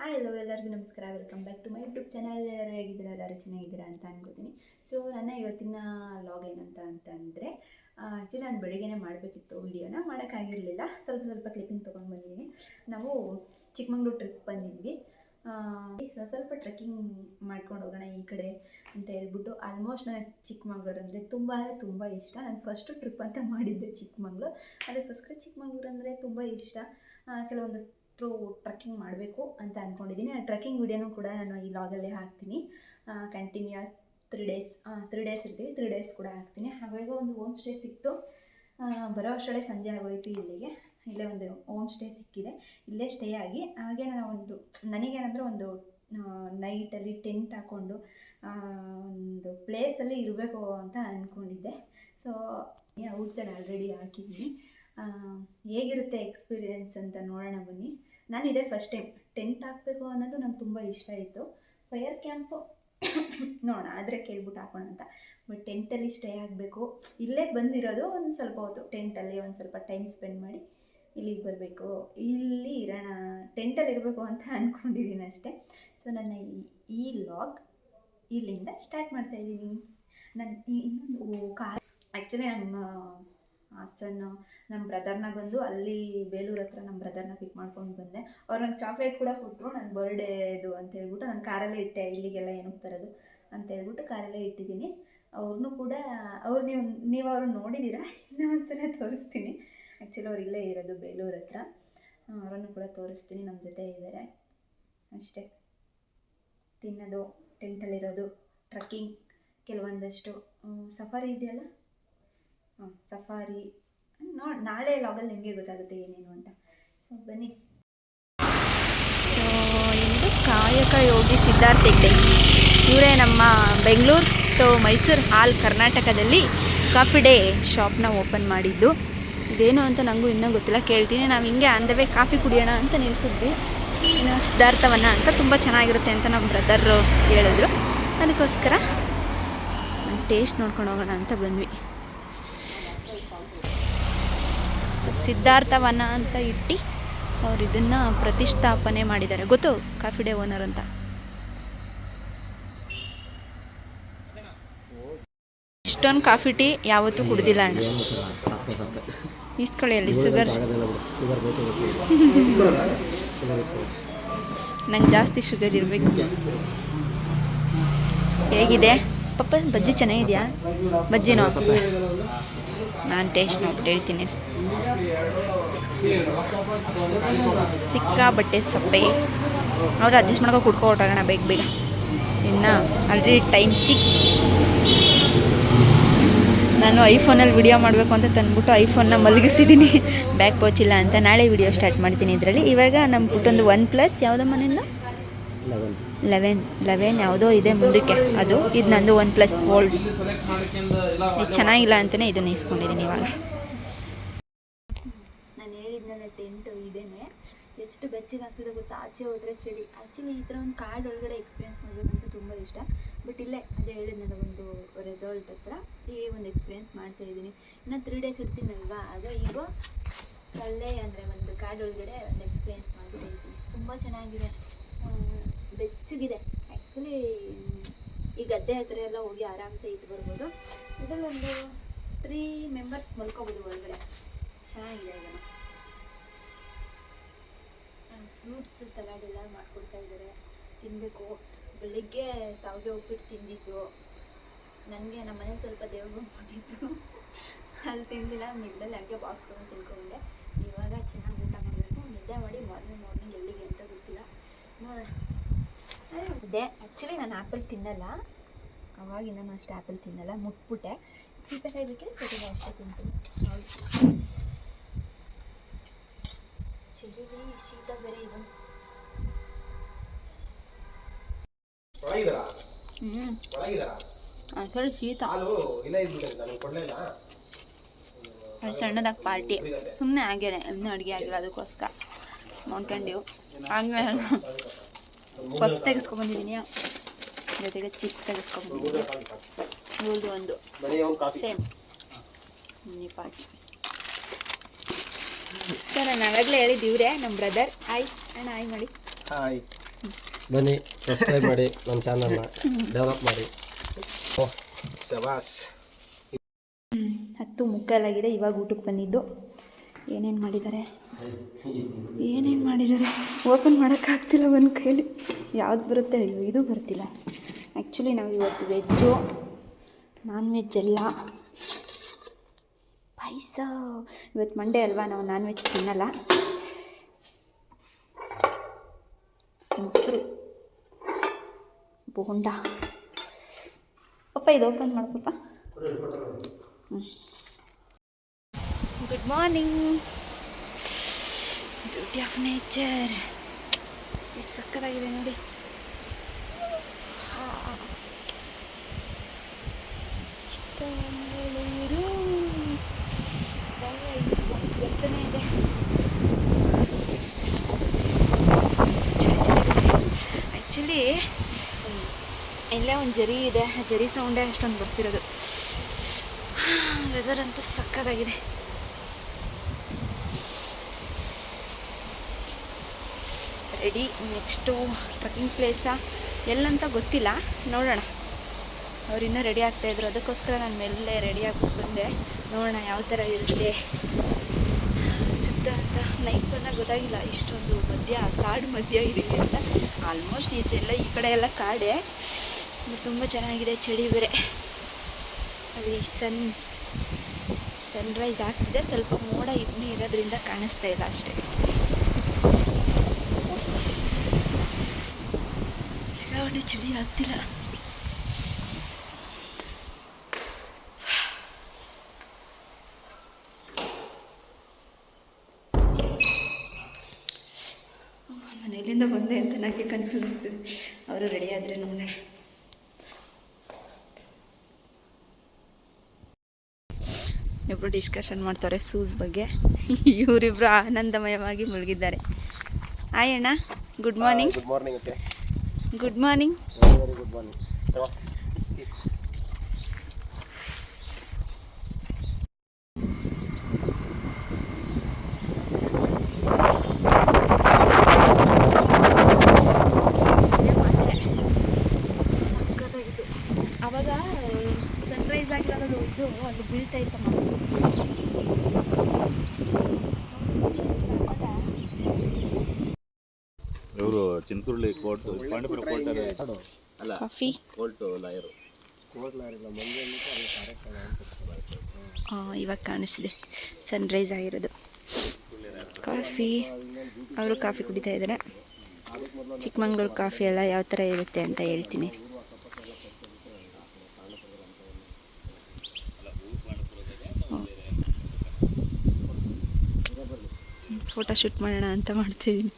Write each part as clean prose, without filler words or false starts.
Hi hello ಎಲ್ಲರಿಗೂ ನಮಸ್ಕಾರ. Welcome back to my YouTube channel. ಎಲ್ಲರೂ ಹೇಗಿದ್ದೀರಾ? ಎಲ್ಲರೂ ಚೆನ್ನಾಗಿದ್ದೀರಾ ಅಂತ ಅನ್ಕೋತೀನಿ. ಸೊ ನನ್ನ ಇವತ್ತಿನ ಲಾಗ್ ಏನಂತಂದರೆ ಆ್ಯಕ್ಚುಲಿ ನಾನು ಬೆಳಿಗ್ಗೆನೇ ಮಾಡಬೇಕಿತ್ತು ವೀಡಿಯೋನ, ಮಾಡೋಕ್ಕಾಗಿರಲಿಲ್ಲ. ಸ್ವಲ್ಪ ಕ್ಲಿಪ್ಪಿಂಗ್ ತೊಗೊಂಡು ಬಂದಿದ್ದೀನಿ. ನಾವು ಚಿಕ್ಕಮಂಗ್ಳೂರು ಟ್ರಿಪ್ ಬಂದಿದ್ವಿ. ಸ್ವಲ್ಪ ಟ್ರೆಕ್ಕಿಂಗ್ ಮಾಡ್ಕೊಂಡು ಹೋಗೋಣ ಈ ಕಡೆ ಅಂತ ಹೇಳ್ಬಿಟ್ಟು. ಆಲ್ಮೋಸ್ಟ್ ನನಗೆ ಚಿಕ್ಕಮಂಗ್ಳೂರು ಅಂದರೆ ತುಂಬ ಇಷ್ಟ. ನಾನು ಫಸ್ಟು ಟ್ರಿಪ್ ಅಂತ ಮಾಡಿದ್ದೆ ಚಿಕ್ಕಮಂಗ್ಳೂರು. ಅದಕ್ಕೋಸ್ಕರ ಚಿಕ್ಕಮಂಗ್ಳೂರು ಅಂದರೆ ತುಂಬ ಇಷ್ಟ. ಕೆಲವೊಂದಷ್ಟು ಟ್ರೆಕ್ಕಿಂಗ್ ಮಾಡಬೇಕು ಅಂತ ಅಂದ್ಕೊಂಡಿದ್ದೀನಿ. ಆ ಟ್ರೆಕ್ಕಿಂಗ್ ವಿಡಿಯೋನೂ ಕೂಡ ನಾನು ಈ ಲಾಗಲ್ಲೇ ಹಾಕ್ತೀನಿ. ಕಂಟಿನ್ಯೂಸ್ 3 ಡೇಸ್ ಇರ್ತೀವಿ, 3 ಡೇಸ್ ಕೂಡ ಹಾಕ್ತೀನಿ. ಹಾಗಾಗಿ ಒಂದು ಹೋಮ್ ಸ್ಟೇ ಸಿಕ್ತು. ಬರೋ ಅಷ್ಟರಲ್ಲೇ ಸಂಜೆ ಆಗೋಯಿತು. ಇಲ್ಲೇ ಒಂದು ಹೋಮ್ ಸ್ಟೇ ಸಿಕ್ಕಿದೆ. ಇಲ್ಲೇ ಸ್ಟೇ ಆಗಿ ಹಾಗೆ ನನಗೇನಂದರೆ ಒಂದು ನೈಟಲ್ಲಿ ಟೆಂಟ್ ಹಾಕ್ಕೊಂಡು ಒಂದು ಪ್ಲೇಸಲ್ಲಿ ಇರಬೇಕು ಅಂತ ಅಂದ್ಕೊಂಡಿದ್ದೆ. ಸೊ ಔಟ್ ಸೈಡ್ ಆಲ್ರೆಡಿ ಹಾಕಿದ್ದೀನಿ. ಹೇಗಿರುತ್ತೆ ಎಕ್ಸ್ಪೀರಿಯೆನ್ಸ್ ಅಂತ ನೋಡೋಣ ಬನ್ನಿ. ನಾನು ಇದೇ ಫಸ್ಟ್ ಟೈಮ್ ಟೆಂಟ್ ಹಾಕಬೇಕು ಅನ್ನೋದು ನಂಗೆ ತುಂಬ ಇಷ್ಟ ಇತ್ತು. ಫೈರ್ ಕ್ಯಾಂಪು ನೋಡೋಣ ಆದರೆ ಕೇಳ್ಬಿಟ್ಟು ಹಾಕೋಣ ಅಂತ. ಬಟ್ ಟೆಂಟಲ್ಲಿ ಸ್ಟೇ ಆಗಬೇಕು. ಇಲ್ಲೇ ಬಂದಿರೋದು ಒಂದು ಸ್ವಲ್ಪ ಹೊತ್ತು ಟೆಂಟಲ್ಲಿ ಒಂದು ಸ್ವಲ್ಪ ಟೈಮ್ ಸ್ಪೆಂಡ್ ಮಾಡಿ ಇಲ್ಲಿಗೆ ಬರಬೇಕು, ಇಲ್ಲಿ ಇರೋಣ, ಟೆಂಟಲ್ಲಿ ಇರಬೇಕು ಅಂತ ಅಂದ್ಕೊಂಡಿದ್ದೀನಿ ಅಷ್ಟೇ. ಸೊ ನನ್ನ ಈ ಲಾಗ್ ಇಲ್ಲಿಂದ ಸ್ಟಾರ್ಟ್ ಮಾಡ್ತಾಯಿದ್ದೀನಿ. ನನ್ನ ಇನ್ನೊಂದು ಆ್ಯಕ್ಚುಲಿ ಹಾಸನ ನಮ್ಮ ಬ್ರದರ್ನ ಬಂದು ಅಲ್ಲಿ ಬೇಲೂರು ಹತ್ರ ನಮ್ಮ ಬ್ರದರ್ನ ಪಿಕ್ ಮಾಡ್ಕೊಂಡು ಬಂದೆ. ಅವ್ರು ನಂಗೆ ಚಾಕ್ಲೇಟ್ ಕೂಡ ಕೊಟ್ಟರು, ನನ್ನ ಬರ್ಡೇದು ಅಂತ ಹೇಳ್ಬಿಟ್ಟು. ನಾನು ಕಾರಲ್ಲೇ ಇಟ್ಟೆ, ಇಲ್ಲಿಗೆಲ್ಲ ಏನಕ್ಕೆ ತರೋದು ಅಂತ ಹೇಳ್ಬಿಟ್ಟು ಕಾರಲ್ಲೇ ಇಟ್ಟಿದ್ದೀನಿ. ಅವ್ರನ್ನೂ ಕೂಡ ನೀವು ಅವ್ರನ್ನ ನೋಡಿದ್ದೀರಾ, ಇನ್ನೂ ಒಂದ್ಸಲ ತೋರಿಸ್ತೀನಿ. ಆ್ಯಕ್ಚುಲಿ ಅವ್ರು ಇಲ್ಲೇ ಇರೋದು ಬೇಲೂರು ಹತ್ರ. ಅವರನ್ನು ಕೂಡ ತೋರಿಸ್ತೀನಿ, ನಮ್ಮ ಜೊತೆ ಇದ್ದಾರೆ ಅಷ್ಟೇ. ತಿನ್ನೋದು, ಟೆಂಟಲ್ಲಿರೋದು, ಟ್ರೆಕ್ಕಿಂಗ್, ಕೆಲವೊಂದಷ್ಟು ಸಫಾರಿ ಇದೆಯಲ್ಲ, ಸಫಾರಿ ನಾಳೆ ಲಾಗಲ್ಲಿ ನಿಮಗೆ ಗೊತ್ತಾಗುತ್ತೆ ಏನೇನು ಅಂತ. ಸೊ ಬನ್ನಿ. ಸೊ ಇದು ಕಾಯಕ ಯೋಗಿ ಸಿದ್ಧಾರ್ಥ ಹೆಗ್ಡೆ. ಇವರೇ ನಮ್ಮ ಬೆಂಗಳೂರು ಮೈಸೂರು ಹಾಲ್ ಕರ್ನಾಟಕದಲ್ಲಿ ಕಾಫಿ ಡೇ ಶಾಪ್ನ ಓಪನ್ ಮಾಡಿದ್ದು. ಇದೇನು ಅಂತ ನನಗೂ ಇನ್ನೂ ಗೊತ್ತಿಲ್ಲ, ಕೇಳ್ತೀನಿ. ನಾವು ಹಿಂಗೆ ಅಂದವೇ ಕಾಫಿ ಕುಡಿಯೋಣ ಅಂತ ನಿಲ್ಲಿಸಿದ್ವಿ. ಸಿದ್ಧಾರ್ಥವನ ಅಂತ ತುಂಬ ಚೆನ್ನಾಗಿರುತ್ತೆ ಅಂತ ನಮ್ಮ ಬ್ರದರು ಹೇಳಿದ್ರು. ಅದಕ್ಕೋಸ್ಕರ ಟೇಸ್ಟ್ ನೋಡ್ಕೊಂಡು ಹೋಗೋಣ ಅಂತ ಬಂದ್ವಿ. ಸೊ ಸಿದ್ಧಾರ್ಥವನ ಅಂತ ಇಟ್ಟು ಅವ್ರು ಇದನ್ನು ಪ್ರತಿಷ್ಠಾಪನೆ ಮಾಡಿದ್ದಾರೆ. ಗೊತ್ತು ಕಾಫಿ ಡೇ ಓನರ್ ಅಂತ. ಇಷ್ಟೊಂದು ಕಾಫಿ ಟೀ ಯಾವತ್ತೂ ಕುಡ್ದಿಲ್ಲ ಅಣ್ಣ. ಇಸ್ಕೊಳ್ಳಿ ಅಲ್ಲಿ ಶುಗರ್. ನಂಗೆ ಜಾಸ್ತಿ ಶುಗರ್ ಇರಬೇಕು. ಹೇಗಿದೆ ಪಪ್ಪ? ಬಜ್ಜಿ ಚೆನ್ನಾಗಿದೆಯಾ? ಬಜ್ಜಿನೋ? ನಾನು ಟೇಸ್ಟ್ ನೋಡ್ಬಿಟ್ಟು ಹೇಳ್ತೀನಿ. ಸಿಕ್ಕಾಬಟ್ಟೆ ಸಪ್ಪೆ. ಅವ್ರು ಅಡ್ಜಸ್ಟ್ ಮಾಡ್ಕೊ ಕುಡ್ಕೊ ಹೊರಟೋಗೋಣ ಬೇಗ. ಇನ್ನು ಆಲ್ರೆಡಿ ಟೈಮ್ 6. ನಾನು ಐಫೋನಲ್ಲಿ ವಿಡಿಯೋ ಮಾಡಬೇಕು ಅಂತ ತಂದ್ಬಿಟ್ಟು ಐಫೋನ್ನ ಮಲಗಿಸಿದ್ದೀನಿ. ಬ್ಯಾಕ್ ಪೌಚ್ ಇಲ್ಲ ಅಂತ. ನಾಳೆ ವಿಡಿಯೋ ಸ್ಟಾರ್ಟ್ ಮಾಡ್ತೀನಿ ಇದರಲ್ಲಿ. ಇವಾಗ ನಮ್ಮ ಪುಟ್ಟೊಂದು OnePlus ಯಾವುದೋ ಮನೆಯಿಂದ 11 ಯಾವುದೋ ಇದೆ ಮುಂದಕ್ಕೆ, ಅದು ಇದು ನಂದು OnePlus ಓಲ್ಡ್. ಇದು ಚೆನ್ನಾಗಿಲ್ಲ ಅಂತಲೇ ಇದನ್ನು ಇಸ್ಕೊಂಡಿದ್ದೀನಿ ಇವಾಗ. ನಾನು ಹೇಳಿದ್ನಲ್ಲ ಟೆಂಟು ಇದೇನೆ. ಎಷ್ಟು ಬೆಚ್ಚಗೆ ಆಗ್ತದೆ ಗೊತ್ತಾ, ಆಚೆ ಹೋದರೆ ಚಳಿ. ಆ್ಯಕ್ಚುಲಿ ಈ ಥರ ಒಂದು ಕಾರ್ಡ್ ಒಳಗಡೆ ಎಕ್ಸ್ಪೀರಿಯೆನ್ಸ್ ಮಾಡಬೇಕಂತ ತುಂಬ ಇಷ್ಟ. ಬಟ್ ಇಲ್ಲೇ ಅದೇ ಹೇಳಿದ್ನಲ್ಲ ಒಂದು ರೆಸಾರ್ಟ್ ಹತ್ರ ಈ ಒಂದು ಎಕ್ಸ್ಪೀರಿಯೆನ್ಸ್ ಮಾಡ್ತಾಯಿದ್ದೀನಿ. ಇನ್ನು 3 ಡೇಸ್ ಇರ್ತೀನಲ್ವಾ, ಅದು ಈಗ ಅಲ್ಲೇ ಅಂದರೆ ಒಂದು ಕಾರ್ಡ್ ಒಳಗಡೆ ಒಂದು ಎಕ್ಸ್ಪೀರಿಯೆನ್ಸ್ ಮಾಡ್ತಾಯಿದ್ದೀನಿ. ತುಂಬ ಚೆನ್ನಾಗಿದೆ, ಬೆಚ್ಚಗಿದೆ. ಆ್ಯಕ್ಚುಲಿ ಈ ಗದ್ದೆ ಹತ್ರ ಎಲ್ಲ ಹೋಗಿ ಆರಾಮ್ಸೆ ಇದ್ದು ಬರ್ಬೋದು. ಇದರಲ್ಲಿ ಒಂದು 3 ಮೆಂಬರ್ಸ್ ಮಲ್ಕೋಬೋದು ಒಳಗಡೆ. ಚೆನ್ನಾಗಿದೆ. ಇದನ್ನು ಫ್ರೂಟ್ಸ್ ಸಲಾಡ್ ಎಲ್ಲ ಮಾಡ್ಕೊಡ್ತಾ ಇದ್ದಾರೆ, ತಿನ್ನಬೇಕು. ಬೆಳಿಗ್ಗೆ ಸಾವಿಗೆ ಉಪ್ಪಿಟ್ಟು ತಿಂದಿದ್ದು. ನನಗೆ ನಮ್ಮ ಮನೇಲಿ ಸ್ವಲ್ಪ ದೇವ್ರಿಗೆ ಕೊಟ್ಟಿದ್ದು, ಅಲ್ಲಿ ತಿಂದಿಲ್ಲ. ಮಿಡ್ಲಲ್ಲಿ ಹಂಗೆ ಬಾಕ್ಸ್ಗಳನ್ನು ತಿನ್ಕೊಂಡೆ. ಇವಾಗ ಚೆನ್ನಾಗಿ ಊಟ ಮಾಡಬೇಕು. ನಿದ್ದೆ ಮಾಡಿ ಮಾರ್ನಿಂಗ್ ಎಲ್ಲಿಗೆ ಅಂತ ಗೊತ್ತಿಲ್ಲ, ನೋಡೋಣ. ಇದೆ ಆ್ಯಕ್ಚುಲಿ ನಾನು ಆ್ಯಪಲ್ ತಿನ್ನಲ್ಲ, ಅವಾಗಿಂದ ನಾನು ಅಷ್ಟು ಆ್ಯಪಲ್ ತಿನ್ನಲ್ಲ. ಮುಟ್ಬಿಟ್ಟೆ. ಚೀಪೆಕಾಯಿ ಬೇಕಿದ್ರೆ ಸರಿಗ ಅಷ್ಟೇ ತಿಂತೀನಿ. ಚಳಿ ಶೀತ ಬೇರೆ ಇದು. ಸರಿ ಶೀತ. ಸಣ್ಣದಾಗಿ ಪಾರ್ಟಿ ಸುಮ್ಮನೆ ಆಗ್ಯಾರೆ, ಇನ್ನೂ ಅಡುಗೆ ಆಗಿಲ್ಲ. ಅದಕ್ಕೋಸ್ಕರ ಮೌಂಟೇನ್ ಡ್ಯೂ ಆಗಲೇ ಪಪ್ಸ್ ತೆಗೆಸ್ಕೊಬಂದಿದ್ದೀನಿ, ಜೊತೆಗೆ ಚಿಪ್ಸ್ ತೆಗೆಸ್ಕೊಬಂದಿದ್ದೀನಿ. ಇವ್ರದ್ದು ಒಂದು ಸೇಮ್ ಮಿನಿ ಪಾರ್ಟಿ. ಸರ್ ನಾವಾಗಲೇ ಹೇಳಿದ್ದು ಇವರೇ ನಮ್ಮ ಬ್ರದರ್. ಹಾಯ್ ಅಣ್ಣ, ಹಾಯ್ ಮಾಡಿ. ಹಾಯ್. ಬನ್ನಿ ಸಬ್ಸ್ಕ್ರೈಬ್ ಮಾಡಿ ನಮ್ಮ ಚಾನಲ್ನ ಡೆವಲಪ್ ಮಾಡಿ. ಶಬಾಸ್. 10:45 ಇವಾಗ ಊಟಕ್ಕೆ ಬಂದಿದ್ದು. ಏನೇನು ಮಾಡಿದ್ದಾರೆ ಓಪನ್ ಮಾಡೋಕ್ಕಾಗ್ತಿಲ್ಲ ಒಂದು ಕೈಲಿ. ಯಾವ್ದು ಬರುತ್ತೆ? ಅಯ್ಯೋ ಇದು ಬರ್ತಿಲ್ಲ. ಆ್ಯಕ್ಚುಲಿ ನಾವು ಇವತ್ತು ವೆಜ್ಜು, ನಾನ್ ವೆಜ್ ಎಲ್ಲ ಪಾಯಸ. ಇವತ್ತು ಮಂಡೇ ಅಲ್ವಾ, ನಾವು ನಾನ್ ವೆಜ್ ತಿನ್ನಲ್ಲ. ಮೊಸರು, ಬೋಂಡ. ಪಪ್ಪ ಇದು ಓಪನ್ ಮಾಡ್ಪಪ್ಪ. Good morning. Beauty of nature ಎಷ್ಟು ಸಕ್ಕತ್ತಾಗಿದೆ ನೋಡಿ. ಚಿಕ್ಕಮಗಳೂರು ಬರ್ತಾನೆ ಇದೆ. ಆ್ಯಕ್ಚುಲಿ ಇಲ್ಲೇ ಒಂದು ಜರಿ ಇದೆ, ಆ ಜರಿ ಸೌಂಡೇ ಅಷ್ಟೊಂದು ಬರ್ತಿರೋದು. ವೆದರ್ ಅಂತೂ ಸಕ್ಕತ್ತಾಗಿದೆ. ರೆಡಿ. ನೆಕ್ಸ್ಟು ಟ್ರೆಕ್ಕಿಂಗ್ ಪ್ಲೇಸಾ ಎಲ್ಲಂತ ಗೊತ್ತಿಲ್ಲ, ನೋಡೋಣ. ಅವರಿನ್ನೂ ರೆಡಿ ಆಗ್ತಾಯಿದ್ರು, ಅದಕ್ಕೋಸ್ಕರ ನಾನು ಮೇಲೆ ರೆಡಿ ಆಗ್ಬಿಟ್ಟು ಬಂದೆ. ನೋಡೋಣ ಯಾವ ಥರ ಇರುತ್ತೆ ಸುತ್ತ ಅಂತ. ನೈಟ್ ಬಂದಾಗ ಗೊತ್ತಾಗಿಲ್ಲ ಇಷ್ಟೊಂದು ಕಾಡು ಮಧ್ಯ ಇದೀವಿ ಅಂತ. ಆಲ್ಮೋಸ್ಟ್ ಇದೆಲ್ಲ ಈ ಕಡೆ ಎಲ್ಲ ಕಾಡೇ, ತುಂಬ ಚೆನ್ನಾಗಿದೆ. ಚಳಿ ಬೇರೆ. ಅಲ್ಲಿ ಸನ್ರೈಸ್ ಆಗ್ತಿದೆ. ಸ್ವಲ್ಪ ಮೋಡ ಇನ್ನೂ ಇರೋದ್ರಿಂದ ಕಾಣಿಸ್ತಾ ಇಲ್ಲ ಅಷ್ಟೇ. ಸಿಕ್ಕಾಪಟ್ಟೆ ಚಳಿ ಆಗ್ತಿಲ್ಲ. ನಾನು ಎಲ್ಲಿಂದ ಬಂದೆ ಅಂತ ನನಗೆ ಕನ್ಫ್ಯೂಸ್ ಆಗ್ತದೆ. ಅವರು ರೆಡಿ ಆದರೆ ನೋಡೋಣ. ಇಬ್ಬರು ಡಿಸ್ಕಷನ್ ಮಾಡ್ತಾರೆ ಶೂಸ್ ಬಗ್ಗೆ. ಇವರಿಬ್ಬರು ಆನಂದಮಯವಾಗಿ ಮುಳುಗಿದ್ದಾರೆ. ಹಾಯ್ ಅಣ್ಣ, ಗುಡ್ ಮಾರ್ನಿಂಗ್. ಗುಡ್ ಮಾರ್ನಿಂಗ್ ಅತ್ತೆ. Good morning. Very good morning. ಸಕ್ಕತ್ತಾಗಿತ್ತು. ಅವಾಗ ಸನ್ರೈಸ್ ಆಗಿರೋದು ಇದು ಅಲ್ಲಿ ಬೀಳ್ತಾ ಇತ್ತಮ್ಮ. ಇವರು ಚಿನ್ಕುರ್ಳಿ ಕೋರ್ಟ್, ಪಾಂಡಪುರ ಕೋರ್ಟ್ ಅಲ್ಲ, ಕಾಫಿ ಕೋರ್ಟ್ ಲಾಯರು. ಇವಾಗ ಕಾಣಿಸ್ತಿದೆ ಸನ್ರೈಸ್ ಆಗಿರೋದು. ಕಾಫಿ, ಅವರು ಕಾಫಿ ಕುಡಿತಾ ಇದ್ದಾರೆ. ಚಿಕ್ಕಮಂಗ್ಳೂರು ಕಾಫಿ ಎಲ್ಲ ಯಾವ ಥರ ಇರುತ್ತೆ ಅಂತ ಹೇಳ್ತೀನಿ. ಫೋಟೋ ಶೂಟ್ ಮಾಡೋಣ ಅಂತ ಮಾಡ್ತಾಯಿದ್ದೀನಿ.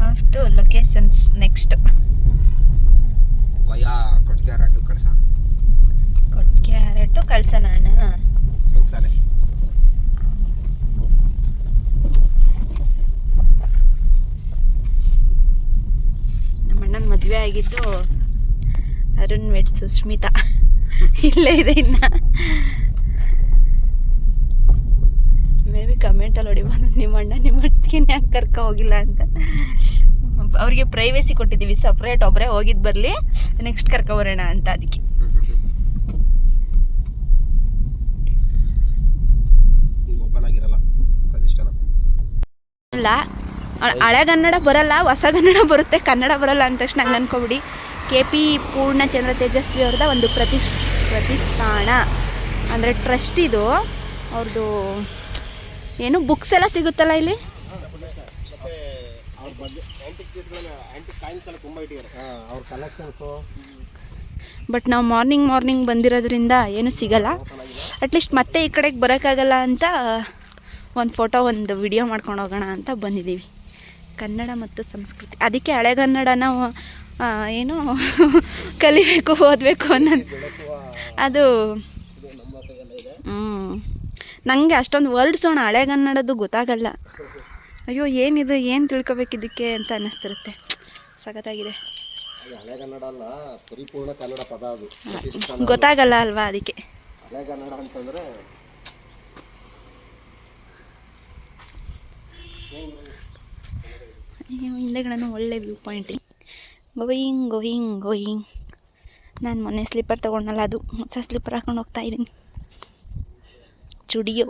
ಅಷ್ಟು ಲೊಕೇಶನ್ಸ್. ನೆಕ್ಸ್ಟ್ ಕೊಟ್ಗೆಹಾರಟ್ಟು ಕಳ್ಸೋಣ ಅಣ್ಣ. ನಮ್ಮ ಅಣ್ಣನ ಮದುವೆ ಆಗಿದ್ದು ಅರುಣ್ ವೆಡ್ ಸುಸ್ಮಿತಾ ಇಲ್ಲೇ ಇದೆ. ಇನ್ನು ಮೇ ಬಿ ಕಮೆಂಟಲ್ಲಿ ಹೊಡಿಬೋದು, ನಿಮ್ಮ ಅಣ್ಣ ನಿಮ್ಮ ಅತ್ತಿಗೆನೇ ಯಾಕೆ ಕರ್ಕೊ ಹೋಗಿಲ್ಲ ಅಂತ. ಅವ್ರಿಗೆ ಪ್ರೈವೇಸಿ ಕೊಟ್ಟಿದ್ದೀವಿ, ಸಪ್ರೇಟ್ ಒಬ್ಬರೇ ಹೋಗಿದ್ದು ಬರಲಿ, ನೆಕ್ಸ್ಟ್ ಕರ್ಕೊ ಬರೋಣ ಅಂತ. ಅದಕ್ಕೆ ಅಲ್ಲ, ಹಳೆಗನ್ನಡ ಬರಲ್ಲ, ಹೊಸಗನ್ನಡ ಬರುತ್ತೆ, ಕನ್ನಡ ಬರಲ್ಲ ಅಂದ ತಕ್ಷಣ ಹಂಗೆ ಅನ್ಕೊಬಿಡಿ. KP ಪೂರ್ಣಚಂದ್ರ ತೇಜಸ್ವಿ ಅವ್ರದ್ದು ಒಂದು ಪ್ರತಿಷ್ಠಾನ ಅಂದರೆ ಟ್ರಸ್ಟ್ ಇದು ಅವ್ರದ್ದು. ಏನು ಬುಕ್ಸ್ ಎಲ್ಲ ಸಿಗುತ್ತಲ್ಲ ಇಲ್ಲಿ. ಬಟ್ ನಾವು ಮಾರ್ನಿಂಗ್ ಬಂದಿರೋದ್ರಿಂದ ಏನು ಸಿಗಲ್ಲ. ಅಟ್ಲೀಸ್ಟ್ ಮತ್ತೆ ಈ ಕಡೆಗೆ ಬರೋಕ್ಕಾಗಲ್ಲ ಅಂತ ಒಂದು ಫೋಟೋ ಒಂದು ವಿಡಿಯೋ ಮಾಡ್ಕೊಂಡು ಹೋಗೋಣ ಅಂತ ಬಂದಿದ್ದೀವಿ. ಕನ್ನಡ ಮತ್ತು ಸಂಸ್ಕೃತಿ, ಅದಕ್ಕೆ ಹಳೆಗನ್ನಡ ನಾವು ಏನು ಕಲಿಬೇಕು, ಓದಬೇಕು ಅನ್ನೋದು. ಅದು ನನಗೆ ಅಷ್ಟೊಂದು ವರ್ಡ್ಸು ಹಳೆಗನ್ನಡದ್ದು ಗೊತ್ತಾಗಲ್ಲ. ಅಯ್ಯೋ ಏನಿದು, ಏನು ತಿಳ್ಕೊಬೇಕಿದ್ದಕ್ಕೆ ಅಂತ ಅನ್ನಿಸ್ತಿರುತ್ತೆ. ಸಖತ್ತಾಗಿದೆ. ಹಳೆಗನ್ನಡ ಅಲ್ಲ, ಪರಿಪೂರ್ಣ ಕನ್ನಡ ಪದ ಅದು. ಗೊತ್ತಾಗಲ್ಲ ಅಲ್ವಾ, ಅದಕ್ಕೆ. ಹಳೆಗನ್ನಡ ಅಂತಂದರೆ ಹಿಂದೆಗಡೆ ಒಳ್ಳೆ view point. Going going going. ನಾನು ಮೊನ್ನೆ ಸ್ಲಿಪ್ಪರ್ ತೊಗೊಂಡಲ್ಲ, ಅದು ಹೊಸ ಸ್ಲಿಪ್ಪರ್ ಹಾಕೊಂಡು ಹೋಗ್ತಾಯಿದ್ದೀನಿ. ಚುಡಿಯೋ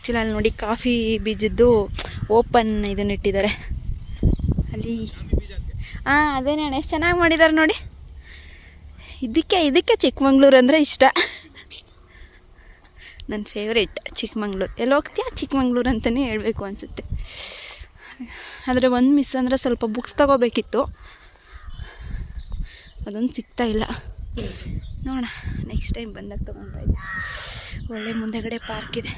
ಆ್ಯಕ್ಚುಲಿ ಅಲ್ಲಿ ನೋಡಿ ಕಾಫಿ ಬೀಜದ್ದು ಓಪನ್ ಇದನ್ನ ಇಟ್ಟಿದ್ದಾರೆ ಅಲ್ಲಿ. ಅದೇನೇ ಎಷ್ಟು ಚೆನ್ನಾಗಿ ಮಾಡಿದ್ದಾರೆ ನೋಡಿ. ಇದಕ್ಕೆ ಚಿಕ್ಕಮಂಗ್ಳೂರು ಅಂದರೆ ಇಷ್ಟ. ನನ್ನ ಫೇವ್ರೇಟ್ ಚಿಕ್ಕಮಂಗ್ಳೂರು. ಎಲ್ಲಿ ಹೋಗ್ತೀಯಾ ಚಿಕ್ಕಮಂಗ್ಳೂರು ಅಂತಲೇ ಹೇಳಬೇಕು ಅನಿಸುತ್ತೆ. ಆದರೆ ಒಂದು ಮಿಸ್ ಅಂದರೆ ಸ್ವಲ್ಪ ಬುಕ್ಸ್ ತೊಗೋಬೇಕಿತ್ತು, ಅದೊಂದು ಸಿಗ್ತಾಯಿಲ್ಲ. ನೋಡೋಣ ನೆಕ್ಸ್ಟ್ ಟೈಮ್ ಬಂದಾಗ ತೊಗೊಂಡ್ರೆ. ಒಳ್ಳೆ ಮುಂದೆಗಡೆ ಪಾರ್ಕ್ ಇದೆ.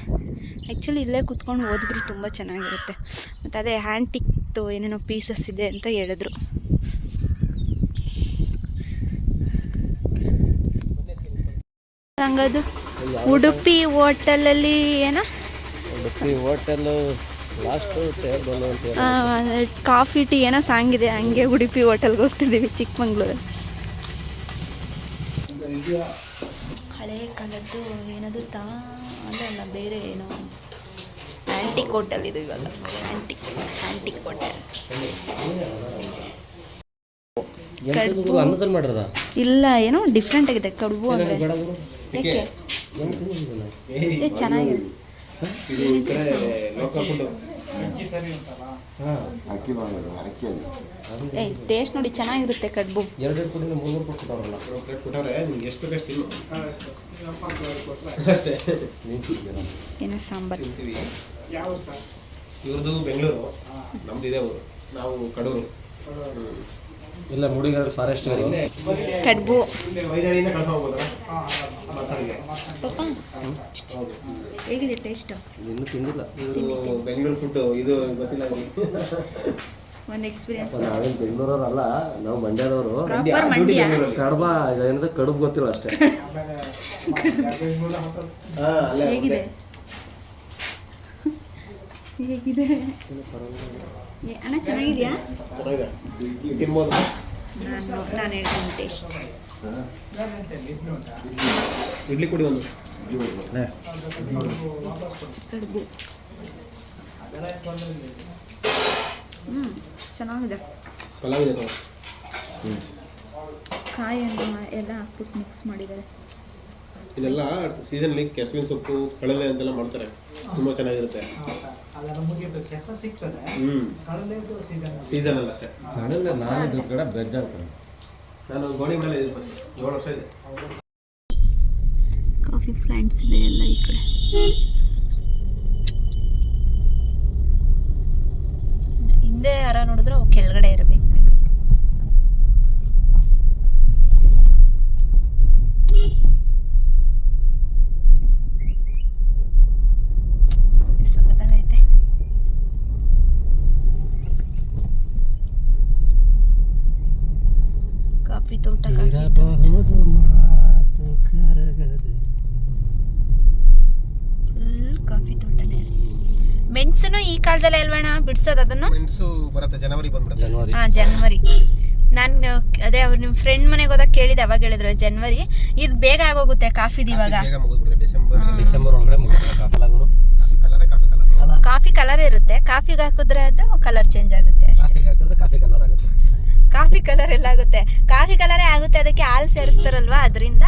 ಆ್ಯಕ್ಚುಲಿ ಇಲ್ಲೇ ಕೂತ್ಕೊಂಡು ಓದಿದ್ರು ತುಂಬ ಚೆನ್ನಾಗಿರುತ್ತೆ. ಮತ್ತು ಅದೇ ಹ್ಯಾಂಟಿಕ್ದು ಏನೇನೋ ಪೀಸಸ್ ಇದೆ ಅಂತ ಹೇಳಿದ್ರು. ಹಂಗದು ಉಡುಪಿ ಹೋಟೆಲಲ್ಲಿ ಏನೋ ಹೋಟೆಲ್ಲು ಲಾಸ್ಟು ಕಾಫಿ ಟೀ ಏನೋ ಸಾಂಗಿದೆ. ಹಂಗೆ ಉಡುಪಿ ಹೋಟೆಲ್ಗೆ ಹೋಗ್ತಿದ್ದೀವಿ ಚಿಕ್ಕಮಂಗ್ಳೂರು. ಹಳೆ ಕಾಲದ್ದು ಏನದು ಅಲ್ಲ ಬೇರೆ ಏನೋ ಆ್ಯಂಟಿಕ್ ಹೋಟೆಲ್ ಇದು. ಇವಾಗ ಆ್ಯಂಟಿಕ್ ಹೋಟೆಲ್. ಅನ್ನದಲ್ಲಿ ಮಾಡಿರದ ಇಲ್ಲ, ಏನೋ ಡಿಫ್ರೆಂಟ್ ಆಗಿದೆ. ಕಡುಬು ಅಂದರೆ ಯಾಕೆ ಚೆನ್ನಾಗಿದೆ. ಟೇಸ್ಟ್ ನೋಡಿ ಚೆನ್ನಾಗಿರುತ್ತೆ ಕಡುಬು. ಏನೋ ಸಾಂಬಾರು. ಇವ್ರದ್ದು ಬೆಂಗಳೂರು, ನಮ್ದು ಇದೆ ಊರು, ನಾವು ಕಡೂರು. ಇಲ್ಲ ಮುಡಿಗಾಡು ಫಾರೆಸ್ಟ್ ಕಡುಬು. ಪಾಪ ಹೇಗಿದೆ ಟೇಸ್ಟು? ಇನ್ನೂ ತಿಂದಿಲ್ಲ. ಬೆಂಗಳೂರು ಫುಡ್ ಇದು ಗೊತ್ತಿಲ್ಲ. ಒಂದು ಎಕ್ಸ್ಪೀರಿಯನ್ಸ್. ನಾವೇನು ಬೆಂಗಳೂರಲ್ಲ, ನಾವು ಮಂಡ್ಯದವರು. ಪ್ರಾಪರ್ ಮಂಡ್ಯ. ಕಡುಬ ಏನಂದ್ರೆ ಕಡುಬು ಗೊತ್ತಿಲ್ಲ ಅಷ್ಟೇ. ಹೇಗಿದೆ ಅಣ್ಣ? ಚೆನ್ನಾಗಿದೆಯಾ? ನಾನು ಹೇಳ್ತೀನಿ ಟೇಸ್ಟ್. ಇಡ್ಲಿ ಕೊಡಿ ಒಂದು. ಕಡುಬು ಚೆನ್ನಾಗಿದೆ. ಪಲಾವ್ ಇದೆ. ಕಾಯನ್ನು ಎಲ್ಲ ಹಾಕ್ಬಿಟ್ಟು ಮಿಕ್ಸ್ ಮಾಡಿದ್ದಾರೆ. ಇದೆಲ್ಲ ಸೀಸನ್ಲಿ ಕೆಸುವಿನ ಸೊಪ್ಪು, ಕಡಲೆ ಅಂತೆಲ್ಲ ಮಾಡ್ತಾರೆ. ತುಂಬ ಚೆನ್ನಾಗಿರುತ್ತೆ. ಸೀಸನ್ ಅಲ್ಲ ಅಷ್ಟೇ. ನಾನು ಕಡೆ ಬೆಡ್ ಆಗ್ತದೆ. ನಾನು ಗೋಣಿ ಮೇಲೆ ಇದೆ, 7 ವರ್ಷ ಇದೆ. ಕಾಫಿ ಪ್ಲಾಂಟ್ಸ್ ಇದೆ ಎಲ್ಲ ಈ ಕಡೆ. ಹಿಂದೆ ಯಾರ ನೋಡಿದ್ರೆ ಅವು ಕೆಳಗಡೆ ಇರಬೇಕು. ಸಖತ್ತಾಗೈತೆ. ಕಾಫಿ ತೋಟ ಫುಲ್ ಕಾಫಿ ತೋಟನೇ. ಮೆಣಸನ್ನು ಈ ಕಾಲದಲ್ಲೇ ಅಲ್ವಣ್ಣ ಬಿಡ್ಸೋದು? ಅದನ್ನು ಮೆಣಸು ಬರುತ್ತೆ ಜನವರಿ ಬಂದ್ಬಿಡುತ್ತೆ. ಜನವರಿ. ನಾನು ಅದೇ ಅವ್ರು ನಿಮ್ಮ ಫ್ರೆಂಡ್ ಮನೆಗೆ ಹೋದಾಗ ಕೇಳಿದೆ, ಅವಾಗ ಹೇಳಿದ್ರು ಜನವರಿ. ಇದು ಬೇಗ ಆಗೋಗುತ್ತೆ ಕಾಫಿದು ಇವಾಗ. ಡಿಸೆಂಬರ್ ಒಳಗಡೆ ಮುಗಿಸ್ತಾರೆ. ಕಾಫಿ ಕಲರ್ ಇರುತ್ತೆ. ಕಾಫಿಗೆ ಹಾಕಿದ್ರೆ ಅದು ಕಲರ್ ಚೇಂಜ್ ಆಗುತ್ತೆ ಅಷ್ಟೇ. ಹಾಕಿದ್ರೆ ಕಾಫಿ ಕಲರ್ ಆಗುತ್ತೆ. ಕಾಫಿ ಕಲರ್ ಎಲ್ಲ ಆಗುತ್ತೆ. ಕಾಫಿ ಕಲರೇ ಆಗುತ್ತೆ. ಅದಕ್ಕೆ ಹಾಲು ಸೇರಿಸ್ತಾರಲ್ವಾ, ಅದರಿಂದ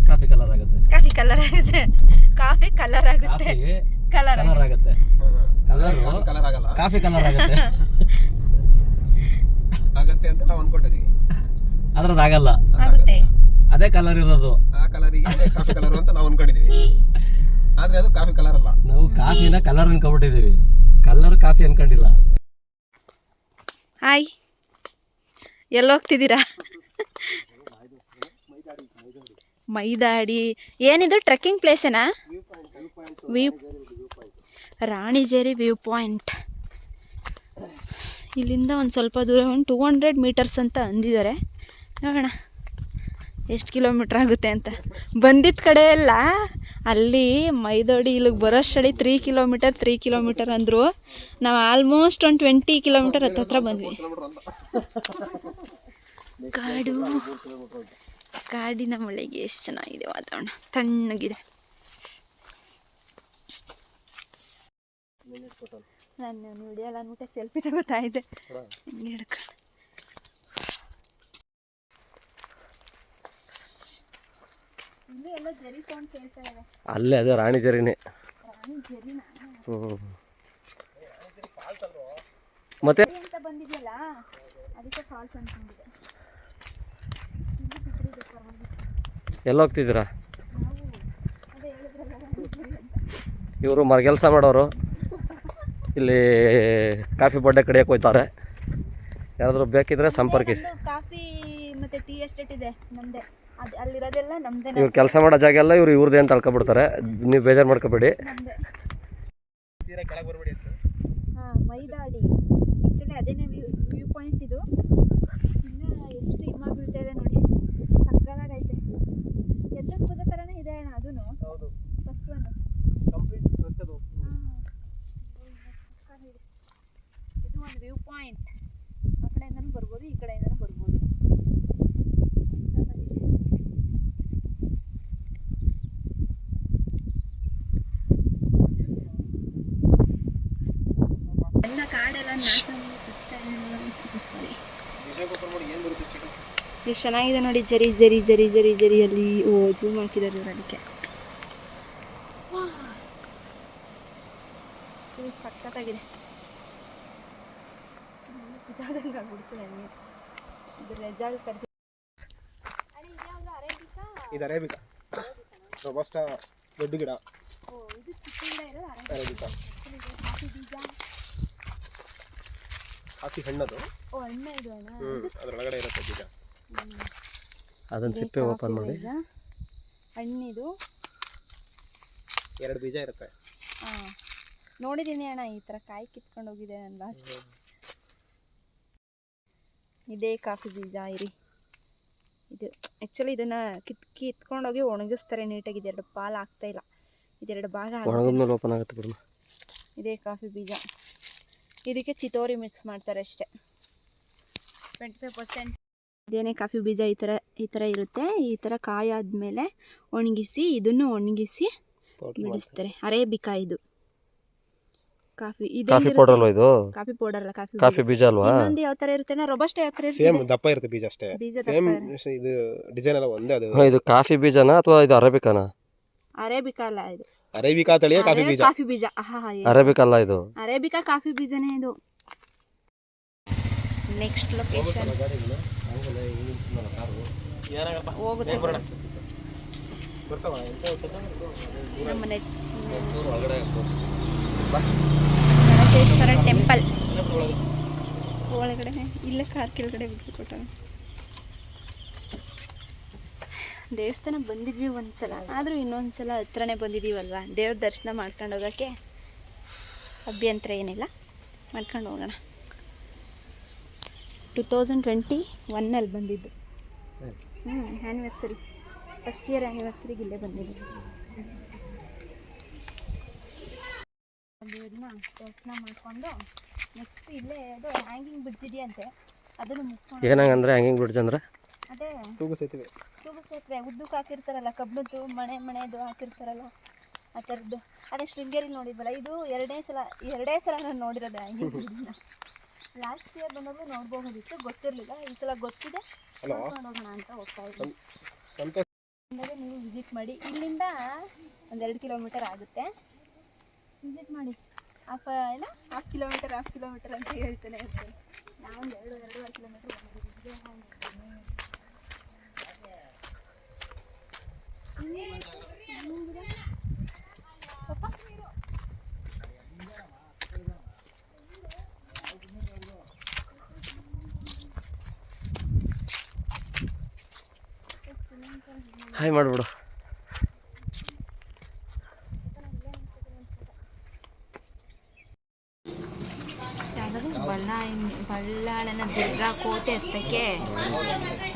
ಕಾಫಿ ಕಲರ್ ಆಗುತ್ತೆ. ಕಾಫಿ ಕಲರ್ ಆಗುತ್ತೆ. ಕಾಫಿ ಕಲರ್ ಆಗುತ್ತೆ. ಕಲರ್ ಆಗುತ್ತೆ. ಕಲರ್ ಆಗಲ್ಲ, ಕಾಫಿ ಕಲರ್ ಆಗುತ್ತೆ. ಆಗತ್ತೆ ಅಂತ ನಾವು ಅನ್ಕೊಂಡಿದೀವಿ. ಅದ್ರದ್ದು ಆಗಲ್ಲ, ಆಗುತ್ತೆ. ಅದೇ ಕಲರ್ ಇರೋದು. ಆ ಕಲರಿಗೆ ಕಾಫಿ ಕಲರ್ ಅಂತ ನಾವು ಅನ್ಕೊಂಡಿದೀವಿ. ಆದ್ರೆ ಅದು ಕಾಫಿ ಕಲರ್ ಅಲ್ಲ. ನಾವು ಕಾಫಿನ ಕಲರ್ ಅನ್ಕೊಂಡ್ಬಿಟ್ಟಿದೀವಿ, ಕಲರ್ ಕಾಫಿ ಅನ್ಕೊಂಡಿಲ್ಲ. ಹಾಯ್, ಎಲ್ಲೋಗ್ತಿದ್ದೀರಾ? ಮೈದಾಡಿ ಏನಿದು ಟ್ರೆಕ್ಕಿಂಗ್ ಪ್ಲೇಸೇನಾ? View Ranijheri view point. ಇಲ್ಲಿಂದ ಒಂದು ಸ್ವಲ್ಪ ದೂರ, ಒಂದು 200 ಮೀಟರ್ಸ್ ಅಂತ ಅಂದಿದ್ದಾರೆ. ನೋಡೋಣ ಎಷ್ಟು ಕಿಲೋಮೀಟ್ರ್ ಆಗುತ್ತೆ ಅಂತ. ಬಂದಿದ್ದ ಕಡೆ ಎಲ್ಲ ಅಲ್ಲಿ ಮೈದೋಡಿ ಇಲ್ಲಿಗೆ ಬರೋಷ್ಟಡಿ 3 ಕಿಲೋಮೀಟರ್ ಅಂದರು. ನಾವು ಆಲ್ಮೋಸ್ಟ್ ಒಂದು 20 ಕಿಲೋಮೀಟರ್ ಹತ್ರ ಬಂದ್ವಿ. ಕಾಡಿನ ಮಳೆಗೆ ಎಷ್ಟು ಚೆನ್ನಾಗಿದೆ ವಾತಾವರಣ, ತಣ್ಣಗಿದೆ. ನಾನು ವಿಡಿಯೋ ಎಲ್ಲ ಅಂದ್ಬಿಟ್ಟೆ ಸೆಲ್ಫಿ ತಗೋತಾ ಇದ್ದೆ ಹಿಂಗೆ ಹಿಡ್ಕೊಂಡು. ಇಲ್ಲಿ ಎಲ್ಲ ಜರಿ ಸೌಂಡ್ ಕೇಳ್ತಾ ಇದೆ. ಅಲ್ಲೇ ಅದು ರಾಣಿ ಜರಿನೇ. ರಾಣಿ ಜರಿನಾ? ಮತ್ತೆ ಅಂತ ಬಂದಿದ್ಯಲ್ಲ ಅದಕ್ಕೆ ಫಾಲ್ಸ್ ಅನ್ಕೊಂಡಿದ್ದೆ. ಇಲ್ಲಿ ಬಿದ್ದಿದೆ ಪರವಾಗಿಲ್ಲ. ಎಲ್ಲ ಹೋಗ್ತಿದ್ದೀರಾ? ನಾವು ಅದೇ ಹೇಳಿದ್ರಲ್ಲ ರಾಣಿ ಜರಿ ಅಂತ. ಇವರು ಮರಗೆಲ್ಸ ಮಾಡೋರು. ಇಲ್ಲಿ ಕಾಫಿ ಬಡ್ಡೆ ಕಡಿಯಕ್ಕೆ ಹೋಗ್ತಾರೆ. ಯಾರಾದರೂ ಬೇಕಿದ್ರೆ ಸಂಪರ್ಕಿಸಿ. ಕಾಫಿ ಮತ್ತೆ ಟೀ ಎಸ್ಟೇಟ್ ಇದೆ ನಮ್ದೇ. ಅದು ಅಲ್ಲಿರೋದೆಲ್ಲ ನಮ್ದೇ. ಇವ್ರು ಕೆಲಸ ಮಾಡೋ ಜಾಗ ಎಲ್ಲ ಇವ್ರದ್ದೇ ಅಂತ ಅಳ್ಕೊಬಿಡ್ತಾರೆ. ನೀವು ಬೇಜಾರು ಮಾಡ್ಕೋಬೇಡಿ. ನಮ್ದೇ. ತೀರಾ ಕೆಳಗೆ ಬರಬೇಡಿ ಅಂತ. ಹಾಂ, ಮೈದಾಡಿ ಆ್ಯಕ್ಚುಲಿ ಅದೇನೇ ವ್ಯೂ ಪಾಯಿಂಟ್ ಇದು. ಇನ್ನು ಎಷ್ಟು ಹಿಮ ಬೀಳ್ತಾ ಇದೆ ನೋಡಿ, ಸಕ್ಕದಾಗೈತೆ. ಎದ್ದಕ್ಕೆ ಕೂದ ಥರನೇ ಇದೆ ಅಣ್ಣ ಅದೂ. ಹೌದು, ಫಸ್ಟ್ ಒನ್ ಕಂಪ್ಲೀಟ್ ಗೊತ್ತದು. ಇದು ಒಂದು ವ್ಯೂ ಪಾಯಿಂಟ್. ಆ ಕಡೆಯಿಂದನೂ ಬರ್ಬೋದು, ಈ ಕಡೆಯಿಂದನೂ ಬರ್ಬೋದು. ಎಲ್ಲ ಕಾಡೆಲ್ಲ ನಾಶ ಸಾರಿ. ಎಷ್ಟು ಚೆನ್ನಾಗಿದೆ ನೋಡಿ, ಜರಿ ಜರಿ ಜರಿ ಜರಿ ಜರಿಯಲ್ಲಿ. ಓ, ಜೂಮ್ ಹಾಕಿದ್ದಾರೆ ಇವರು ಅದಕ್ಕೆ. ಸಖತ್ತಾಗಿದೆ. ಇದಾದಂಗೆ ಆಗ್ಬಿಡ್ತದೆ ನನಗೆ. ಇದು ರೆಸಾರ್ಟ್ ಕರ್ತೀವಿ. ಇದು ಅರೇಬಿಕಾ, ರೋಬಸ್ಟಾ ದೊಡ್ಡ ಗಿಡ. ಓ, ಇದು ಚಿಕ್ಕ ಗಿಡ ಇರೋದು ಅರೇಬಿಕಾ. ಕಾಫಿ ಬೀಜ, ಕಾಫಿ ಹಣ್ಣದು. ಓ ಹಣ್ಣೆ ಇದು ಅಣ್ಣ. ಅದರೊಳಗಡೆ ಇರುತ್ತೆ ಬೀಜ. ಅದನ್ನು ಸಿಪ್ಪೆ ಓಪನ್ ಮಾಡಿ. ಹಣ್ಣಿದು 2 ಬೀಜ ಇರುತ್ತೆ. ಹಾಂ, ನೋಡಿದ್ದೀನಿ ಅಣ್ಣ. ಈ ಥರ ಕಾಯಿ ಕಿತ್ಕೊಂಡು ಹೋಗಿದೆ ನಾನು ಲಾಸ್ಟ್. ಇದೇ ಕಾಫಿ ಬೀಜ ಇರಿ. ಇದು ಆ್ಯಕ್ಚುಲಿ ಇದನ್ನು ಕಿತ್ಕೊಂಡೋಗಿ ಒಣಗಿಸ್ತಾರೆ ನೀಟಾಗಿ. ಇದೆರಡು ಪಾಲು ಆಗ್ತಾಯಿಲ್ಲ, ಇದೆರಡು ಭಾಗ ಒಣಗಿದ್ಮೇಲೆ ಓಪನ್ ಆಗುತ್ತೆ ಬಿಡಮ್ಮ. ಇದೇ ಕಾಫಿ ಬೀಜ. ಇದಕ್ಕೆ ಚಿತೋರಿ ಮಿಕ್ಸ್ ಮಾಡ್ತಾರೆ ಅಷ್ಟೇ, 25%. ಇದೇನೇ ಕಾಫಿ ಬೀಜ ಈ ಥರ ಇರುತ್ತೆ. ಈ ಥರ ಕಾಯಿ ಆದಮೇಲೆ ಒಣಗಿಸಿ, ಇದನ್ನು ಒಣಗಿಸಿ ಬಿಡಿಸ್ತಾರೆ. ಅರೇಬಿಕಾ ಇದು ಕಾಫಿ. ಕಾಫಿ ಪೌಡರ್ ಅಲ್ವಾ ಇದು? ಕಾಫಿ ಪೌಡರ್ ಅಲ್ಲ, ಕಾಫಿ ಬೀಜ ಅಲ್ವಾ? ಇನ್ನೊಂದು ಯಾವ ಥರ ಇರುತ್ತೆ? ರೊಬಸ್ಟ ಯಾವ ಥರ ಸೇಮ್ ಇರುತ್ತೆ? ದಪ್ಪ ಇರುತ್ತೆ ಬೀಜ ಅಷ್ಟೇ. ಬೀಜ ಸೇಮ್ ದಪ್ಪ. ಇದು ಡಿಸೈನ್ ಎಲ್ಲ ಒಂದೇ. ಅದು ಇದು ಕಾಫಿ ಬೀಜನಾ ಅಥವಾ ಇದು ಅರೇಬಿಕಾನಾ? ಅರೇಬಿಕಾ ಅಲ್ಲ, ಇದು ಅರೇಬಿಕಾ ತಳಿಯ ಕಾಫಿ ಬೀಜ. ಕಾಫಿ ಬೀಜ. ಅರೇಬಿಕಾ ಅಲ್ಲ ಇದು, ಅರೇಬಿಕಾ ಕಾಫಿ ಬೀಜನೇ ಇದು. ನೆಕ್ಸ್ಟ್ ಲೊಕೇಶನ್ ಹೋಗುತ್ತೆ ನಮ್ಮನೆ ಗಣೇಶ್ವರ ಟೆಂಪಲ್ ಒಳಗಡೆ. ಇಲ್ಲ, ಕಾರ್ ಕೆಳಗಡೆ ಬಿಟ್ಟು ಕೊಟ್ಟಾಗ ದೇವಸ್ಥಾನ ಬಂದಿದ್ವಿ ಒಂದ್ಸಲ, ಆದರೂ ಇನ್ನೊಂದ್ಸಲ ಹತ್ರನೇ ಬಂದಿದ್ದೀವಲ್ವ, ದೇವ್ರ ದರ್ಶನ ಮಾಡ್ಕೊಂಡು ಹೋಗೋಕ್ಕೆ ಅಭ್ಯಂತರ ಏನಿಲ್ಲ, ಮಾಡ್ಕೊಂಡು ಹೋಗೋಣ. 2021 ಬಂದಿದ್ದು. ಆ್ಯನಿವರ್ಸರಿ, ಫಸ್ಟ್ ಇಯರ್ ಆ್ಯನಿವರ್ಸರಿಗೆ ಇಲ್ಲೇ ಬಂದಿದ್ದು. ದೇವ್ರನ್ನ ದರ್ಶನ ಮಾಡಿಕೊಂಡು ನೆಕ್ಸ್ಟ್ ಇಲ್ಲೇ ಅದು ಹ್ಯಾಂಗಿಂಗ್ ಬ್ರಿಡ್ಜ್ ಇದೆಯಂತೆ, ಅದನ್ನು ಮುಗಿಸ್ಕೊಂಡು. ಏನಂಗಂದ್ರೆ ಹ್ಯಾಂಗಿಂಗ್ ಬ್ರಿಡ್ಜ್ ಅಂದ್ರೆ ಅದೇ ತೂಗು ಸೇತುವೆ. ಉದ್ದಕ್ಕೆ ಹಾಕಿರ್ತಾರಲ್ಲ, ಕಬ್ಬಣದ್ದು ಮಣೆದು ಹಾಕಿರ್ತಾರಲ್ಲ, ಆ ಥರದ್ದು. ಅದೇ ಶೃಂಗೇರಿ ನೋಡಿದ್ವಲ್ಲ, ಇದು ಎರಡೇ ಸಲ ನಾನು ನೋಡಿರೋದು ಹ್ಯಾಂಗಿಂಗ್ ಬ್ರಿಡ್ಜ್ನ. ಲಾಸ್ಟ್ ಇಯರ್ ಬಂದಾಗಲೂ ನೋಡ್ಬೋದಿತ್ತು, ಗೊತ್ತಿರಲಿಲ್ಲ. ಈ ಸಲ ಗೊತ್ತಿದೆ, ನೋಡ್ಕೊಂಡು ಹೋಗೋಣ ಅಂತ ಹೋಗ್ತಾ ಇದ್ದೀನಿ. ನೀವು ವಿಸಿಟ್ ಮಾಡಿ. ಇಲ್ಲಿಂದ 1-2 ಕಿಲೋಮೀಟರ್ ಆಗುತ್ತೆ. ವಿಸಿಟ್ ಮಾಡಿ. ಹಾಫ್ ಕಿಲೋಮೀಟರ್ ಅಂತ ಹೇಳ್ತಾನೆ ಇರ್ತೀನಿ. ನಾವೊಂದು 2-2.5 ಕಿಲೋಮೀಟರ್ ಬಂದಿದ್ದೀವಿ. ಹಾಯ್ ಮಾಡಿಬಿಡು. ಬಳ್ಳಾಳನ ದುರ್ಗಾ ಕೋಟೆ ಹತ್ತಕ್ಕೆ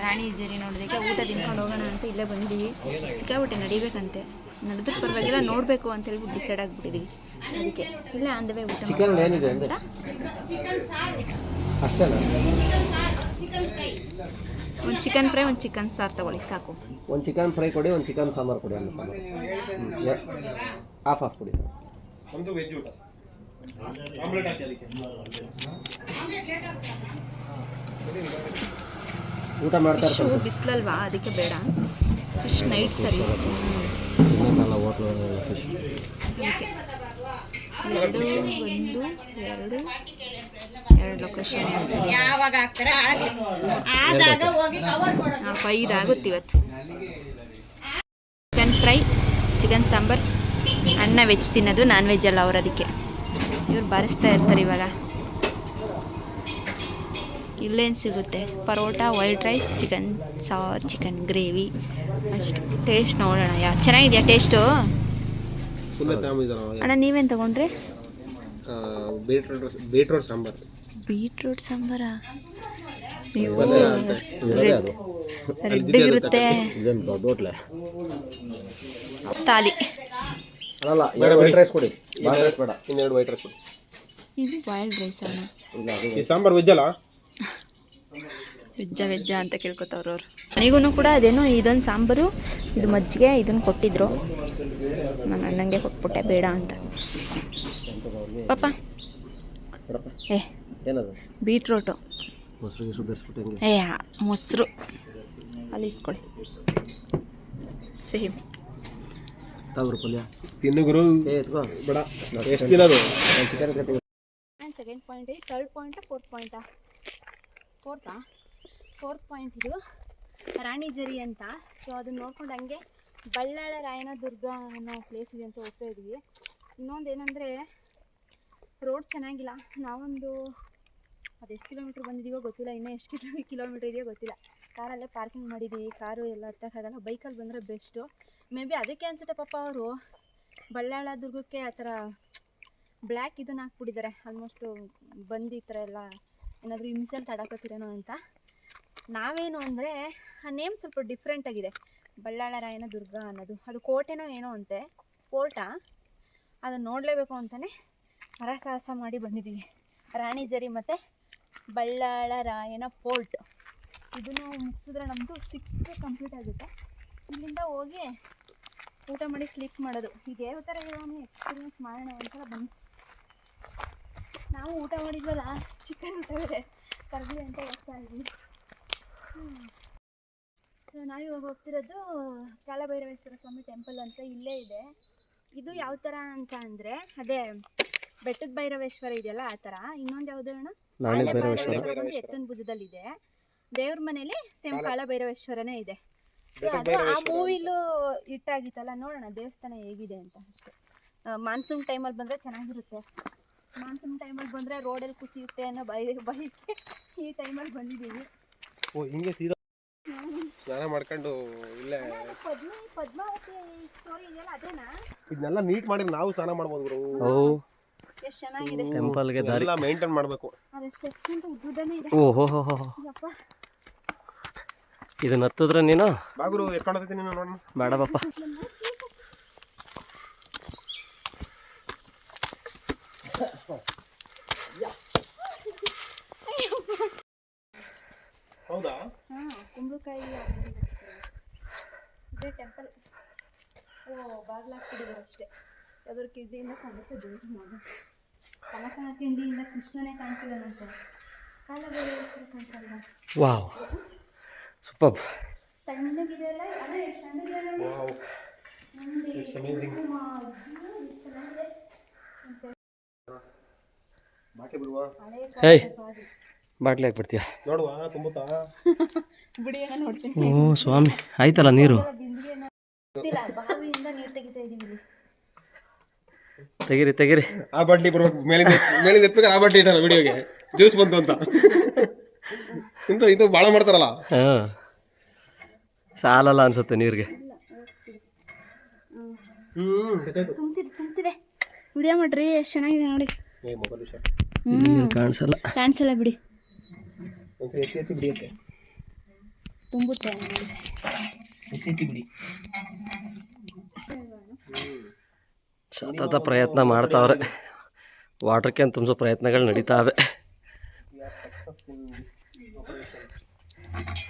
ರಾಣಿ ಜರಿ ನೋಡೋದಕ್ಕೆ ಊಟ ತಿನ್ಕೊಂಡು ಹೋಗೋಣ ಅಂತ ಇಲ್ಲೇ ಬಂದಿದ್ದೀವಿ. ಸಿಕ್ಕಾಬಿಟ್ಟೆ ನಡಿಬೇಕಂತೆ, ನಡೆದ್ರೆ ಪರವಾಗಿಲ್ಲ, ನೋಡಬೇಕು ಅಂತ ಹೇಳ್ಬಿಟ್ಟು ಡಿಸೈಡ್ ಆಗಿಬಿಟ್ಟಿದ್ದೀವಿ. ಅದಕ್ಕೆ ಇಲ್ಲ ಅಂದವೇ ಊಟ ಚಿಕನ್ ಏನಿದೆ ಅಂತ ಅಷ್ಟೇ. ಒಂದು ಚಿಕನ್ ಫ್ರೈ, ಒಂದು ಚಿಕನ್ ಸಾರು ತಗೊಳ್ಳಿ ಸಾಕು. ಒಂದು ಚಿಕನ್ ಫ್ರೈ ಕೊಡಿ, ಒಂದು ಚಿಕನ್ ಸಾಂಬಾರು ಕೊಡಿ. ಅನ್ನ ಸಾಂಬಾರು ಹಾಫ್ ಕೊಡಿ. ಒಂದು ವೆಜ್ ಊಟ. ಆಮ್ಲೆಟ್ ಹಾಕಿ ಅದಕ್ಕೆ. ಊಟ ಮಾಡ್ತಾ ಫಿಶು ಬಿಸಿಲಲ್ವಾ ಅದಕ್ಕೆ ಬೇಡ. ಫಿಶ್ ನೈಟ್ ಸರಿ. ತಿನ್ನೋಕ್ಕಲ್ಲ ಹೋಟ್ಲು ಫಿಶ್. ಎರಡು ಲೊಕೇಶನ್ ನಾವು 5 ಆಗುತ್ತೆ ಇವತ್ತು. ಚಿಕನ್ ಫ್ರೈ, ಚಿಕನ್ ಸಾಂಬಾರ್, ಅನ್ನ ವೆಜ್ ತಿನ್ನೋದು, ನಾನ್ ವೆಜ್ ಅಲ್ಲ ಅವ್ರು, ಅದಕ್ಕೆ ಇವ್ರು ಬಾರಿಸ್ತಾ ಇರ್ತಾರೆ ಇವಾಗ. ಇಲ್ಲೇನು ಸಿಗುತ್ತೆ? ಪರೋಟ, ವೈಟ್ ರೈಸ್, ಚಿಕನ್ ಸಾರು, ಚಿಕನ್ ಗ್ರೇವಿ ಅಷ್ಟು. ಟೇಸ್ಟ್ ನೋಡೋಣ ಚೆನ್ನಾಗಿದೆಯಾ ಟೇಸ್ಟು? ಅಣ್ಣ ನೀವೇನು ತೊಗೊಂಡ್ರಿ? ಬೀಟ್ರೋಟ್ ಸಾಂಬಾರು. ಬೀಟ್ರೂಟ್ ಸಾಂಬಾರಾ? ನೀವು ಅದು ರೆಡ್ಡಿಗಿರುತ್ತೆ ಇದೇನು ದೊಡ್ಡ ಹೋಟ್ಲೆ ತಾಲಿ. ಅಲ್ಲ, 2 ವೈಟ್ ರೈಸ್ ಕೊಡಿ. ಬಾಲ್ ರೈಸ್ ಬೇಡ. ಇನ್ನೆರಡು ವೈಟ್ ರೈಸ್ ಕೊಡಿ. ಇದು ಬಾಯ್ಲ್ಡ್ ರೈಸ್ ಅಣ್ಣ. ಇಲ್ಲ ಅದು ಈ ಸಾಂಬಾರು ವೆಜ್ ಅಲ್ಲ? ವೆಜ್ಜ ಅಂತ ಕೇಳ್ಕೊತವ್ರು ಅವ್ರು. ನನಗೂ ಕೂಡ ಅದೇನೋ ಇದೊಂದು ಸಾಂಬಾರು, ಇದು ಮಜ್ಜಿಗೆ, ಇದನ್ನು ಕೊಟ್ಟಿದ್ರು. ನಾನು ಅಣ್ಣಂಗೆ ಕೊಟ್ಬಿಟ್ಟೆ ಬೇಡ ಅಂತ. ಪಾಪ ಬೇಡಪ್ಪ. ಏನದು? ಬೀಟ್ರೂಟು. ಮೊಸರು ಗಿಸರು ಬೆರೆಸ್ಬಿಟ್ಟು ಹಿಂಗೆ. ಮೊಸರು ಅಲ್ಲಿ ಇಸ್ಕೊಳ್ಳಿ. ಸೇಮ್ ತಗೋರು ಪಲ್ಯ ತಿನ್ನು ಗುರು. ಎತ್ಕೋ. ಬೇಡ. ಎಷ್ಟು ತಿನ್ನೋದು? ಚಿಕನ್ ಕಟ್ಟಿ. ಸೆಕೆಂಡ್ ಪಾಯಿಂಟ್, ಥರ್ಡ್ ಪಾಯಿಂಟಾ ಫೋರ್ತ್ ಪಾಯಿಂಟಾ? ಫೋರ್ತ್ ಪಾಯಿಂಟ್ ಇದು ರಾಣಿಜರಿ ಅಂತ. ಸೊ ಅದನ್ನ ನೋಡ್ಕೊಂಡು ಹಂಗೆ ಬಳ್ಳಾಳ ರಾಯನ ದುರ್ಗ ಅನ್ನೋ ಪ್ಲೇಸ್ ಇದೆ ಅಂತ ಹೋಗ್ತಾ ಇದ್ವಿ. ಇನ್ನೊಂದು ಏನಂದರೆ ರೋಡ್ ಚೆನ್ನಾಗಿಲ್ಲ. ನಾವೊಂದು ಅದೆಷ್ಟು ಕಿಲೋಮೀಟ್ರ್ ಬಂದಿದ್ದೀವೋ ಗೊತ್ತಿಲ್ಲ, ಇನ್ನೂ ಎಷ್ಟು ಕಿಲೋಮೀಟ್ರ್ ಇದೆಯೋ ಗೊತ್ತಿಲ್ಲ. ಕಾರಲ್ಲೇ ಪಾರ್ಕಿಂಗ್ ಮಾಡಿದ್ದೀವಿ. ಕಾರು ಎಲ್ಲ ಹತ್ತಕ್ಕಾಗಲ್ಲ, ಬೈಕಲ್ಲಿ ಬಂದರೆ ಬೆಸ್ಟು. ಮೇ ಬಿ ಅದಕ್ಕೆ ಅನಿಸುತ್ತೆ ಪಾಪ ಅವರು ಬಳ್ಳಾಳ ದುರ್ಗಕ್ಕೆ ಆ ಥರ ಬ್ಲ್ಯಾಕ್ ಇದನ್ನು ಹಾಕ್ಬಿಟ್ಟಿದ್ದಾರೆ. ಆಲ್ಮೋಸ್ಟು ಬಂದು ಈ ಥರ ಎಲ್ಲ ಏನಾದರೂ ಹಿಂಸೆಲ್ ತಡಕತ್ತಿರೇನೋ ಅಂತ. ನಾವೇನು ಅಂದರೆ ಆ ನೇಮ್ ಸ್ವಲ್ಪ ಡಿಫ್ರೆಂಟ್ ಆಗಿದೆ. ಬಳ್ಳಾಳ ರಾಯನ ದುರ್ಗ ಅನ್ನೋದು ಅದು ಕೋಟೆನೋ ಏನೋ ಅಂತೆ, ಫೋರ್ಟಾ, ಅದನ್ನು ನೋಡಲೇಬೇಕು ಅಂತಲೇ ಹರಸಾಹಸ ಮಾಡಿ ಬಂದಿದ್ದೀವಿ. ರಾಣಿಜರಿ ಮತ್ತು ಬಳ್ಳಾಳ ರಾಯನ ಫೋರ್ಟ್ ಇದನ್ನು ಮುಗಿಸಿದ್ರೆ ನಮ್ಮದು 6 ಕಂಪ್ಲೀಟ್ ಆಗುತ್ತೆ. ಇಲ್ಲಿಂದ ಹೋಗಿ ಊಟ ಮಾಡಿ ಸ್ಲೀಪ್ ಮಾಡೋದು. ಈಗ ಯಾವ ಥರ ಇರೋನು ಎಕ್ಸ್ಪೀರಿಯನ್ಸ್ ಮಾಡೋಣ ಅಂತ ಬಂದು ನಾವು ಊಟ ಮಾಡಿದ್ವಲ್ಲ, ಚಿಕನ್ ಊಟ ಬೇರೆ ಕರ್ಲಿ ಅಂತ ಹೋಗ್ತಾ ಇದ್ವಿ. ಸೊ ನಾವಿವಾಗ ಹೋಗ್ತಿರೋದು ಕಾಲಭೈರವೇಶ್ವರ ಸ್ವಾಮಿ ಟೆಂಪಲ್ ಅಂತ ಇಲ್ಲೇ ಇದೆ. ಇದು ಯಾವ ಥರ ಅಂತ ಅಂದರೆ ಅದೇ ಬೆಟ್ಟದ ಭೈರವೇಶ್ವರ ಇದೆಯಲ್ಲ ಆ ಥರ. ಇನ್ನೊಂದು ಯಾವುದು ಅಣ್ಣ? ಭೈರವೇಶ್ವರ ಬಂದು ಎತ್ತನ ಭುಜದಲ್ಲಿದೆ. ದೇವ್ರ ಮನೇಲಿ ಸೇಮ್ ಕಾಲಭೈರವೇಶ್ವರನೇ ಇದೆ. ಸೊ ಅದು ಆ ಮೂವಿಲೂ ಇಟ್ಟಾಗಿತ್ತಲ್ಲ, ನೋಡೋಣ ದೇವಸ್ಥಾನ ಹೇಗಿದೆ ಅಂತ ಅಷ್ಟೇ. ಮಾನ್ಸೂನ್ ಟೈಮಲ್ಲಿ ಬಂದರೆ ಚೆನ್ನಾಗಿರುತ್ತೆ. ಮಾನ್ಸೂನ್ ಟೈಮಲ್ಲಿ ಬಂದರೆ ರೋಡಲ್ಲಿ ಕುಸಿಯುತ್ತೆ ಅನ್ನೋ ಬೈಕ್ ಈ ಟೈಮಲ್ಲಿ ಬಂದಿದ್ದೀವಿ. ಓ ಹಿಂಗೆ ಸೀದಾ ಸ್ನಾನ ಮಾಡ್ಕೊಂಡು ಇಲ್ಲೇ ಪದ್ಮಾವತಿ ಸ್ಟೋರಿ ಇದೆಯಲ್ಲ ಅದೇನಾ? ಇದನ್ನೆಲ್ಲ ನೀಟ್ ಮಾಡಿ ನಾವು ಸ್ನಾನ ಮಾಡ್ಬೋದು ಗುರು. ಎಷ್ಟು ಚೆನ್ನಾಗಿದೆ. ಟೆಂಪಲ್ಗೆ ದಾರಿ ಎಲ್ಲ ಮೇಂಟೈನ್ ಮಾಡಬೇಕು. ಅದೆಷ್ಟು ಅಂತ ಉದ್ದನೇ ಇದೆ. ಓಹೋ ಯಪ್ಪ ಇದನ್ನ ಹತ್ತಿದ್ರೆ ನೀನು ಬಾಗುರು ಎತ್ಕೊಂಡು ಹೋಗ್ತೀನಿ ನೀನು ನೋಡೋಣ. ಬೇಡ ಬಾಪ. ಹೌದಾ? ಕುಂಬಳಕಾಯಿ ಇದೇ ಟೆಂಪಲ್. ಓ ಬಾಗ್ಲಾಕ್ಬಿಟ್ಟಿದ್ದಾರೆ ಅಷ್ಟೇ. ಅದ್ರ ಕಿಂಡಿಯಿಂದ ಕಾಣುತ್ತೆ ದೇವ್ರು. ನೋಡಿ ಕನಕನ ಕಿಂಡಿಯಿಂದ ಕೃಷ್ಣನೇ ಕಾಣಿಸಿದಾನಂತೆ, ಕಾಲಭೈರವೇಶ್ವರ ಕಾಣಿಸಲ್ಲ. Wow super. ತಣ್ಣಗಿದೆಯಲ್ಲ, ಅದೇ ಎಷ್ಟು ತಣ್ಣಗಿದೆಯಲ್ಲ. Wow it's amazing. ಬಾಕಿ ಬಿಡುವ. ಏಯ್ ಬಾಟ್ಲಿ ಹಾಕ್ಬಿಡ್ತೀಯ? ನೋಡುವ ತುಂಬುತ್ತಾ ಬಿಡಿಯೋಣ ನೋಡ್ತೀನಿ. ಓ ಸ್ವಾಮಿ, ಆಯ್ತಲ್ಲ ನೀರು. ಗೊತ್ತಿಲ್ಲ, ಬಾವಿಯಿಂದ ನೀರು ತೆಗಿತಾ ಇದೀವಿ. ತೆಗಿರಿ. ಆ ಬಾಟ್ಲಿ ಬರ್ಬೇಕು. ಮೇಲಿಂದ ಎತ್ಬೇಕಾದ್ರೆ ಆ ಬಾಟ್ಲಿ ಇಟ್ಟಲ್ಲ ವಿಡಿಯೋಗೆ ಜ್ಯೂಸ್ ಬಂತು ಅಂತ. ಇದು ಭಾಳ ಮಾಡ್ತಾರಲ್ಲ. ಹಾಂ ಸಾಲಲ್ಲ ಅನ್ಸುತ್ತೆ ನೀರಿಗೆ. ತುಂಬ್ತಿದೆ. ವಿಡಿಯೋ ಮಾಡ್ರಿ, ಎಷ್ಟು ಚೆನ್ನಾಗಿದೆ ನೋಡಿ. ಮೊಬೈಲ್ ವಿಷಯ ಕಾಣಿಸಲ್ಲ ಬಿಡಿ. ಎತ್ತಿ ಬಿಡಿಯತ್ತೆ ತುಂಬುತ್ತೆ. ಎತ್ತಿ ಬಿಡಿ. ಸತತ ಪ್ರಯತ್ನ ಮಾಡ್ತಾವ್ರೆ. ವಾಟರ್ ಕ್ಯಾನ್ ತುಂಬಿಸೋ ಪ್ರಯತ್ನಗಳು ನಡೀತಾವೆ.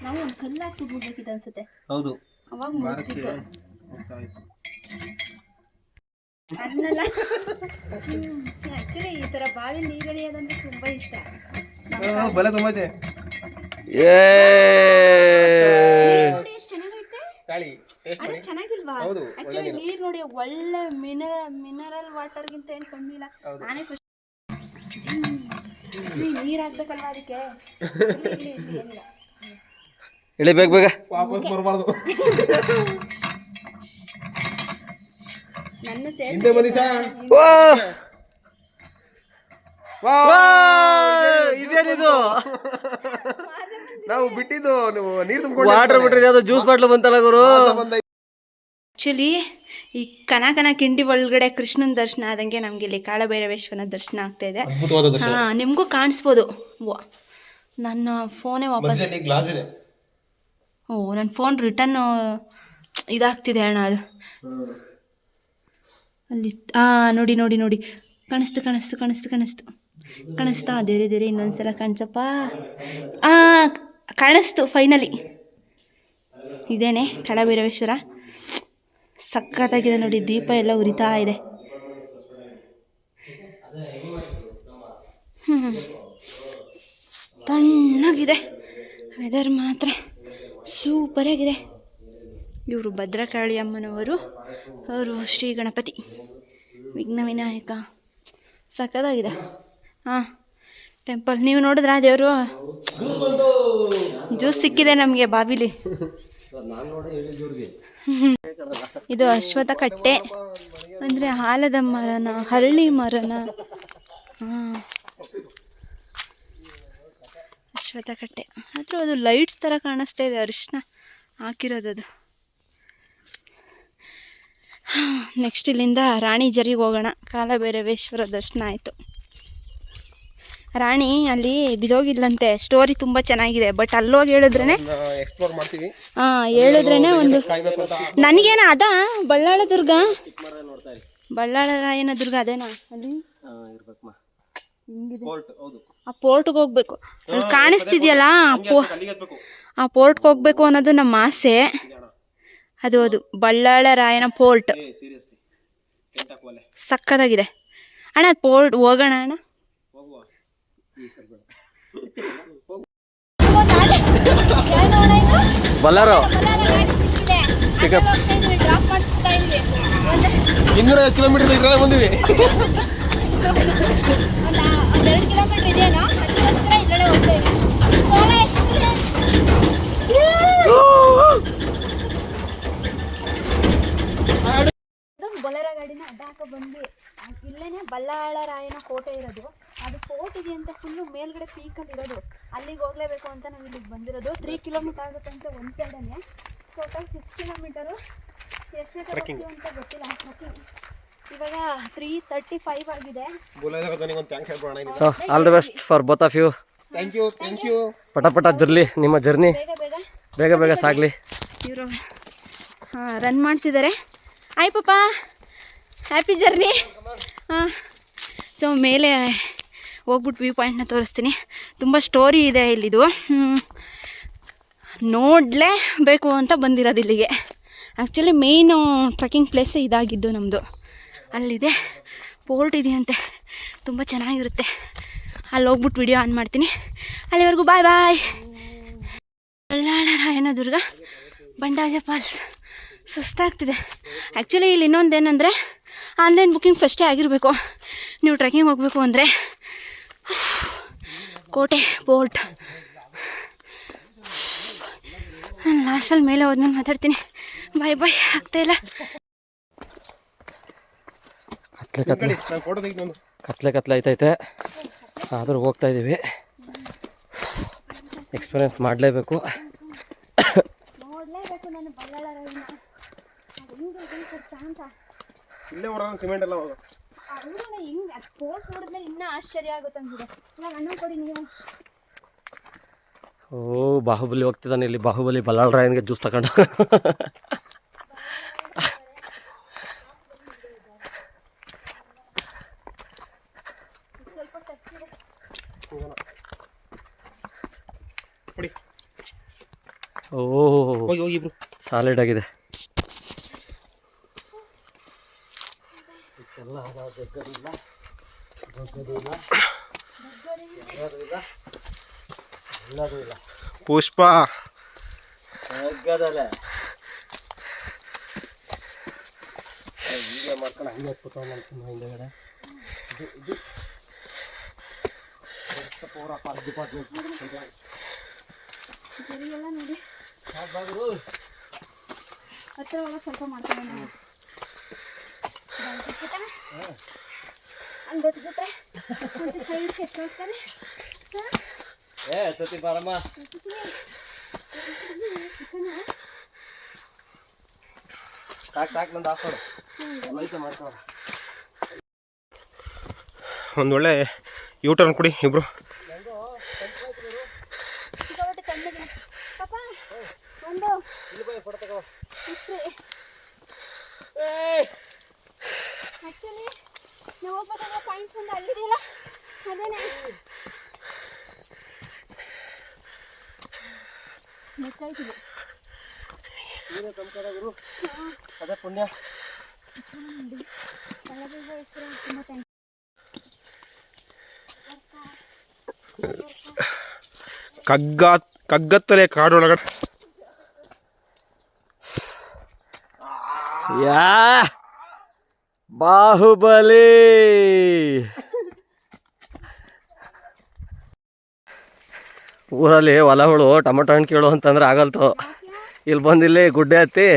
ನಾವು ಒಂದು ಕಲ್ಲು ಹಾಕ್ಬಿಡ್ಬೇಕಿತ್ತು ಅನ್ಸುತ್ತೆ. ಹೌದು, ಅವಾಗ ಅನ್ನಲ್ಲ. ಆ್ಯಕ್ಚುಲಿ ಈ ಥರ ಬಾವಿ ನೀರು ಎಳಿಯೋದಂದ್ರೆ ತುಂಬ ಇಷ್ಟ. ಬಲೆ ತುಂಬೈತೆ ಏ ನೋಡಿ ಎಷ್ಟು ಚೆನ್ನಾಗೈತೆ. ಗಾಳಿ ಅಣ್ಣ ಚೆನ್ನಾಗಿಲ್ವಾ? ಹೌದು, ಆ್ಯಕ್ಚುಲಿ ನೀರು ನೋಡಿ ಒಳ್ಳೆ ಮಿನರಲ್ ವಾಟರ್ಗಿಂತ ಏನು ಕಮ್ಮಿ ಇಲ್ಲ. ನಾನೇ ಫಸ್ಟ್ ನೀರು ಹಾಕ್ಬೇಕಲ್ವಾ ಅದಕ್ಕೆ. ಏನಿಲ್ಲ, ಇಳಿ ಬೇಗ ಬೇಗ. ವಾಪಸ್ ಬರಬಾರ್ದು. ನನ್ನ ಹಿಂದೆ ಬನ್ನಿ ಸರ್. ಇದೇನಿದು? ನಾವು ಬಿಟ್ಟಿದ್ದು ನೀವು ನೀರು ತುಂಬಿಕೊಂಡು ವಾಟರ್ ಬಿಟ್ರೆ ಯಾವ್ದೋ ಜ್ಯೂಸ್ ಬಾಟ್ಲು ಬಂತಲ್ಲ ಗುರು. ಆ್ಯಕ್ಚುಲಿ ಈ ಕನಕನ ಕಿಂಡಿ ಒಳಗಡೆ ಕೃಷ್ಣನ ದರ್ಶನ ಆದಂಗೆ ನಮಗೆ ಇಲ್ಲಿ ಕಾಳಭೈರವೇಶ್ವರನ ದರ್ಶನ ಆಗ್ತಾ ಇದೆ. ಅದ್ಭುತವಾದ ದರ್ಶನ. ಹಾಂ, ನಿಮಗೂ ಕಾಣಿಸ್ಬೋದು. ನನ್ನ ಫೋನೇ ವಾಪಸ್. ಗ್ಲಾಸ್ ಇದೆ. ಓ, ನನ್ನ ಫೋನ್ ರಿಟರ್ನ್ ಇದಾಗ್ತಿದೆ ಅಣ್ಣ. ಅದು ಅಲ್ಲಿ ನೋಡಿ ನೋಡಿ ನೋಡಿ ಕಾಣಿಸ್ತು ಕಾಣಿಸ್ತು ಕಾಣಿಸ್ತು ಕಾಣಿಸ್ತು ಕಾಣಿಸ್ತಾ. ದೇರೆ ಇನ್ನೊಂದ್ಸಲ ಕಾಣಿಸಪ್ಪ. ಕಾಣಿಸ್ತು ಫೈನಲಿ. ಇದೇನೆ ಕಾಳಭೈರವೇಶ್ವರ. ಸಖತ್ತಾಗಿದೆ ನೋಡಿ, ದೀಪ ಎಲ್ಲ ಉರಿತಾ ಇದೆ. ತಣ್ಣಗಿದೆ ವೆದರ್ ಮಾತ್ರ ಸೂಪರಾಗಿದೆ. ಇವರು ಭದ್ರಕಾಳಿ ಅಮ್ಮನವರು, ಅವರು ಶ್ರೀ ಗಣಪತಿ ವಿಘ್ನ ವಿನಾಯಕ. ಸಖತ್ತಾಗಿದೆ. ಹಾಂ, ಟೆಂಪಲ್ ನೀವು ನೋಡಿದ್ರಾ ದೇವರು? ಜ್ಯೂಸ್ ಸಿಕ್ಕಿದೆ ನಮಗೆ ಬಾವಿಲಿ. ಇದು ಅಶ್ವತ್ಥ ಕಟ್ಟೆ ಅಂದರೆ ಆಲದ ಮರನ, ಹರಳಿ ಮರನ. ಹಾಂ, ಅಶ್ವತ್ಥ ಕಟ್ಟೆ. ಆದರೂ ಅದು ಲೈಟ್ಸ್ ಥರ ಕಾಣಿಸ್ತಾ ಇದೆ, ಅರಿಶಿನ ಹಾಕಿರೋದು ಅದು. ನೆಕ್ಸ್ಟ್ ಇಲ್ಲಿಂದ ರಾಣಿ ಜರಿಗೆ ಹೋಗೋಣ. ಕಾಲಭೈರವೇಶ್ವರ ದರ್ಶನ ಆಯಿತು. ರಾಣಿ ಅಲ್ಲಿ ಬಿದೋಗಿಲ್ಲಂತೆ. ಸ್ಟೋರಿ ತುಂಬ ಚೆನ್ನಾಗಿದೆ, ಬಟ್ ಅಲ್ಲೋಗಿ ಹೇಳಿದ್ರೇ ಎಕ್ಸ್ಪ್ಲೋರ್ ಮಾಡ್ತೀವಿ. ಹೇಳಿದ್ರೇ ಒಂದು. ನನಗೇನ ಅದ ಬಳ್ಳಾಳ ದುರ್ಗ, ಬಳ್ಳಾಳ ರಾಯನ ದುರ್ಗ ಅದೇನಾ ಅಲ್ಲಿ ಹಿಂಗಿದೆ. ಆ ಪೋರ್ಟ್ಗೆ ಹೋಗ್ಬೇಕು. ಅಲ್ಲಿ ಕಾಣಿಸ್ತಿದ್ಯಲ್ಲ, ಆ ಪೋರ್ಟ್ಗೆ ಹೋಗ್ಬೇಕು ಅನ್ನೋದು ನಮ್ಮ ಆಸೆ. ಅದು ಬಳ್ಳಾಳ ರಾಯನ ಪೋರ್ಟ್. ಸಕ್ಕತ್ತಾಗಿದೆ ಅಣ್ಣ. ಪೋರ್ಟ್ ಹೋಗೋಣ ಅಣ್ಣ. ಬಲ್ಲಾರೋ ಪಿಕಪ್ 250 ಕಿಲೋಮೀಟರ್ ಇದ್ರಲ್ಲೇ ಬಂದಿವಿ. 2 ಕಿಲೋಮೀಟರ್ ಇದೆಯಾ? ಅದಕ್ಕೋಸ್ಕರ ಇದ್ರಲ್ಲೇ ಹೋಗ್ತೇವೆ. ಬೊಲೆರೋ ಗಾಡಿನ ಅಡ್ಡ ಹಾಕೋ ಬಂದು ಇಲ್ಲೇನೆ ಬಳ್ಳಾಳ ರಾಯನ ಕೋಟೆ ಇರೋದು. ಅದು ಕೋಟ್ ಇದೆ ಅಂತ ಫುಲ್ಲು ಮೇಲ್ಗಡೆ ಪೀಕಲ್ಲಿ ಇರೋದು. ಅಲ್ಲಿಗೆ ಹೋಗ್ಲೇಬೇಕು ಅಂತ ನಾವು ಇಲ್ಲಿಗೆ ಬಂದಿರೋದು. 3 ಕಿಲೋಮೀಟರ್ ಆಗುತ್ತೆ ಅಂತ ಒಂದು ಸೈಡನ್ನೇ. Total 6 kilometre. ಎಷ್ಟೇ ಬರ್ತೀವಿ ಅಂತ ಗೊತ್ತಿಲ್ಲ. ಇವಾಗ 3:35 ಆಗಿದೆ. So all the best for both of you. Thank you. ಪಟ ಜರ್ಲಿ ನಿಮ್ಮ ಜರ್ನಿ ಬೇಗ ಬೇಗ ಸಾಗಲಿ. ಇವರು ರನ್ ಮಾಡ್ತಿದ್ದಾರೆ. ಆಯ್ ಪಾಪ, ಹ್ಯಾಪಿ ಜರ್ನಿ. ಸೊ ಮೇಲೆ ಹೋಗ್ಬಿಟ್ಟು ವ್ಯೂ ಪಾಯಿಂಟ್ನ ತೋರಿಸ್ತೀನಿ. ತುಂಬ ಸ್ಟೋರಿ ಇದೆ ಇಲ್ಲಿದು. ನೋಡಲೇಬೇಕು ಅಂತ ಬಂದಿರೋದು ಇಲ್ಲಿಗೆ. ಆ್ಯಕ್ಚುಲಿ ಮೇಯ್ನು ಟ್ರೆಕ್ಕಿಂಗ್ ಪ್ಲೇಸೇ ಇದಾಗಿದ್ದು ನಮ್ಮದು. ಅಲ್ಲಿದೆ ಪೋರ್ಟ್ ಇದೆಯಂತೆ, ತುಂಬ ಚೆನ್ನಾಗಿರುತ್ತೆ. ಅಲ್ಲಿ ಹೋಗ್ಬಿಟ್ಟು ವಿಡಿಯೋ ಆನ್ ಮಾಡ್ತೀನಿ. ಅಲ್ಲಿವರೆಗೂ ಬಾಯ್ ಬಾಯ್. ಬಳ್ಳಾಳ ರಾಯನ ದುರ್ಗ, ಬಂಡಾಜ ಫಾಲ್ಸ್. ಸುಸ್ತಾಗ್ತಿದೆ. ಆ್ಯಕ್ಚುಲಿ ಇಲ್ಲಿ ಇನ್ನೊಂದು ಏನಂದರೆ ಆನ್ಲೈನ್ ಬುಕ್ಕಿಂಗ್ ಫಸ್ಟೇ ಆಗಿರಬೇಕು ನೀವು ಟ್ರೆಕ್ಕಿಂಗ್ ಹೋಗಬೇಕು ಅಂದರೆ. ಕೋಟೆ ಪೋರ್ಟ್. ನಾನು ಲಾಸ್ಟಲ್ಲಿ ಮೇಲೆ ಹೋದ್ಮೇಲೆ ಮಾತಾಡ್ತೀನಿ. ಬಾಯ್ ಬಾಯ್. ಆಗ್ತಾಯಿಲ್ಲ. ಕತ್ಲೆ ಆಯ್ತೈತೆ, ಆದರೂ ಹೋಗ್ತಾ ಇದ್ದೀವಿ. ಎಕ್ಸ್ಪೀರಿಯನ್ಸ್ ಮಾಡಲೇಬೇಕು. ನೋಡಲೇಬೇಕು ನಾನು ಬಳ್ಳಾಳ ರಾಯನ. ಅಂತ ಇಲ್ಲೇ ಹೊರ ಸಿಮೆಂಟ್ ಎಲ್ಲ ಹಿಂಗೆ ಪೋರ್ಟ್ ನೋಡಿದ್ಮೇಲೆ ಇನ್ನೂ ಆಶ್ಚರ್ಯ ಆಗುತ್ತೆ ಅಂತಿದೆ. ಇವಾಗ ಅನ್ನ ಕೊಡಿ ನೀವು. ಓ, ಬಾಹುಬಲಿ ಹೋಗ್ತಿದ್ದಾನೆ ಇಲ್ಲಿ. ಬಾಹುಬಲಿ ಬಳ್ಳಾಳ ರಾಯನಿಗೆ ಜ್ಯೂಸ್ ತಗೊಂಡು. ಓ, ಸಾಲಿಡ್ ಆಗಿದೆ. ಇದಕ್ಕೆಲ್ಲ ಬೆಗ್ಗದಿಲ್ಲ, ಬಗ್ಗದಿಲ್ಲ, ಎಲ್ಲದೂ ಇಲ್ಲ. ಪುಷ್ಪ ಬೆಗ್ಗದಲ್ಲ ಹೀಗೆ ಮಾಡ್ಕೊಂಡು ಹಂಗೆ ಹತ್ಬಿಟ್ಟು ಹಿಂದೆಗಡೆ ಇದು ಪೂರ ಪಾರ್ಕ್ ಡಿಪಾರ್ಟ್ಮೆಂಟ್ ಎಲ್ಲ ನೋಡಿ ಹತ್ರ ಸ್ವಲ್ಪ ಮಾಡ್ಕೊಂಡು ಹಂಗೆ ಗೊತ್ತಿಬಿಟ್ರೆ ಒಂದು ಕೈ ಕೆತ್ತೋಗ್ತಾರೆ. ಏ ತತಿ ಬಾರಮ್ಮ ಸಾಕು ನಂದು ಹಾಕೋಡು ಲೈಟ್ ಮಾಡ್ಕೊಳ್ಳ. ಒಂದು ಒಳ್ಳೆ ಯೂಟರ್ನ್ ಕೊಡಿ ಇಬ್ರು. ತಣ್ಣಗೆ ಪಾಪ ಒಂದು ಫೋಟೋ ತಗೋ. ಆ್ಯಕ್ಚುಲಿ ನಾವು ಹೋಗ್ಬೇಕಾದ್ರೆ ಪಾಯಿಂಟ್ಸ್ ಒಂದು ಅಲ್ಲಿದೆಯಲ್ಲ ಅದೇನೆ ಮುಚ್ಚಾಯ್ತಿದೆ. ನೀನೇ ಗುರು ಅದೇ ಪುಣ್ಯ. ಕಳ್ಳಬೆಳೇಶ್ವರ ತುಂಬ ಥ್ಯಾಂಕ್ಸ್. ಕಗ್ಗತ್ತಲೆ ಕಾಡೊಳಗಡೆ ಯಾ ಬಾಹುಬಲಿ. ಊರಲ್ಲಿ ಹೊಲಗಳು ಟೊಮೊಟೊ ಹಣ್ಣು ಕೀಳು ಅಂತಂದ್ರೆ ಆಗಲ್ತು. ಇಲ್ಲಿ ಬಂದಿಲ್ಲಿ ಗುಡ್ಡೆ ಹತ್ತಿ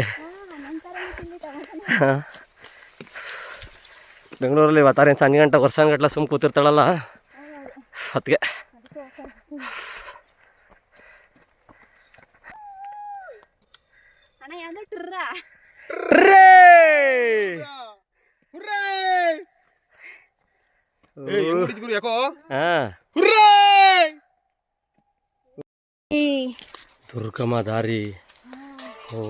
ಬೆಂಗಳೂರಲ್ಲಿ ಇವತ್ತಾರೇನು ಸಂಜೆ ಗಂಟೆ ವರ್ಷಾನ್ಗಟ್ಲೆ ಸುಮ್ಮ ಕೂತಿರ್ತಾಳಲ್ಲ ಅದಕ್ಕೆ. ಅಣ್ಣ ಯಾವ್ದು ಟ್ರ ಯಾಕೋ ದುರ್ಗಮ ದಾರಿ. ಓ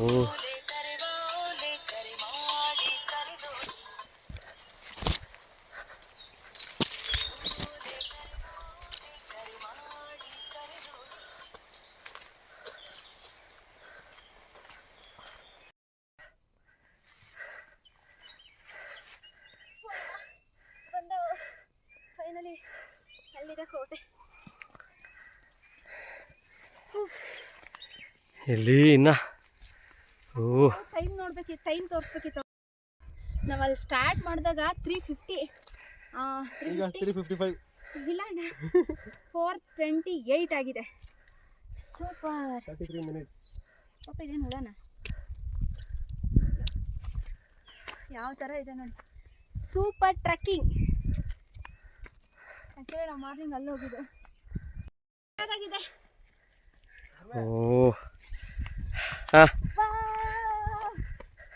ಫೈನಲಿ ಅಲ್ಲಿದೆ ಕೋಟೆ. ಇಲ್ಲಿ ಇನ್ನ ಓ ಟೈಮ್ ನೋಡ್ಬೇಕಿತ್ತು, ಟೈಮ್ ತೋರಿಸ್ಬೇಕಿತ್ತು. ನಾವು ಅಲ್ಲಿ ಸ್ಟಾರ್ಟ್ ಮಾಡಿದಾಗ 3:50 3:55 ಇಲ್ಲ ಅಣ್ಣ 4:28 ಆಗಿದೆ. Super 33 minutes. ಪಾಪ ಇದೆ ನೋಡೋಣ ಯಾವ ಥರ ಇದೆ ನೋಡಿ. Super trekking. ಆ್ಯಕ್ಚುಲಿ ನಾವು ಮಾರ್ನಿಂಗ್ ಅಲ್ಲಿ ಹೋಗಿದ್ದು ಅದಾಗಿದೆ. ಓ ಹಾಂ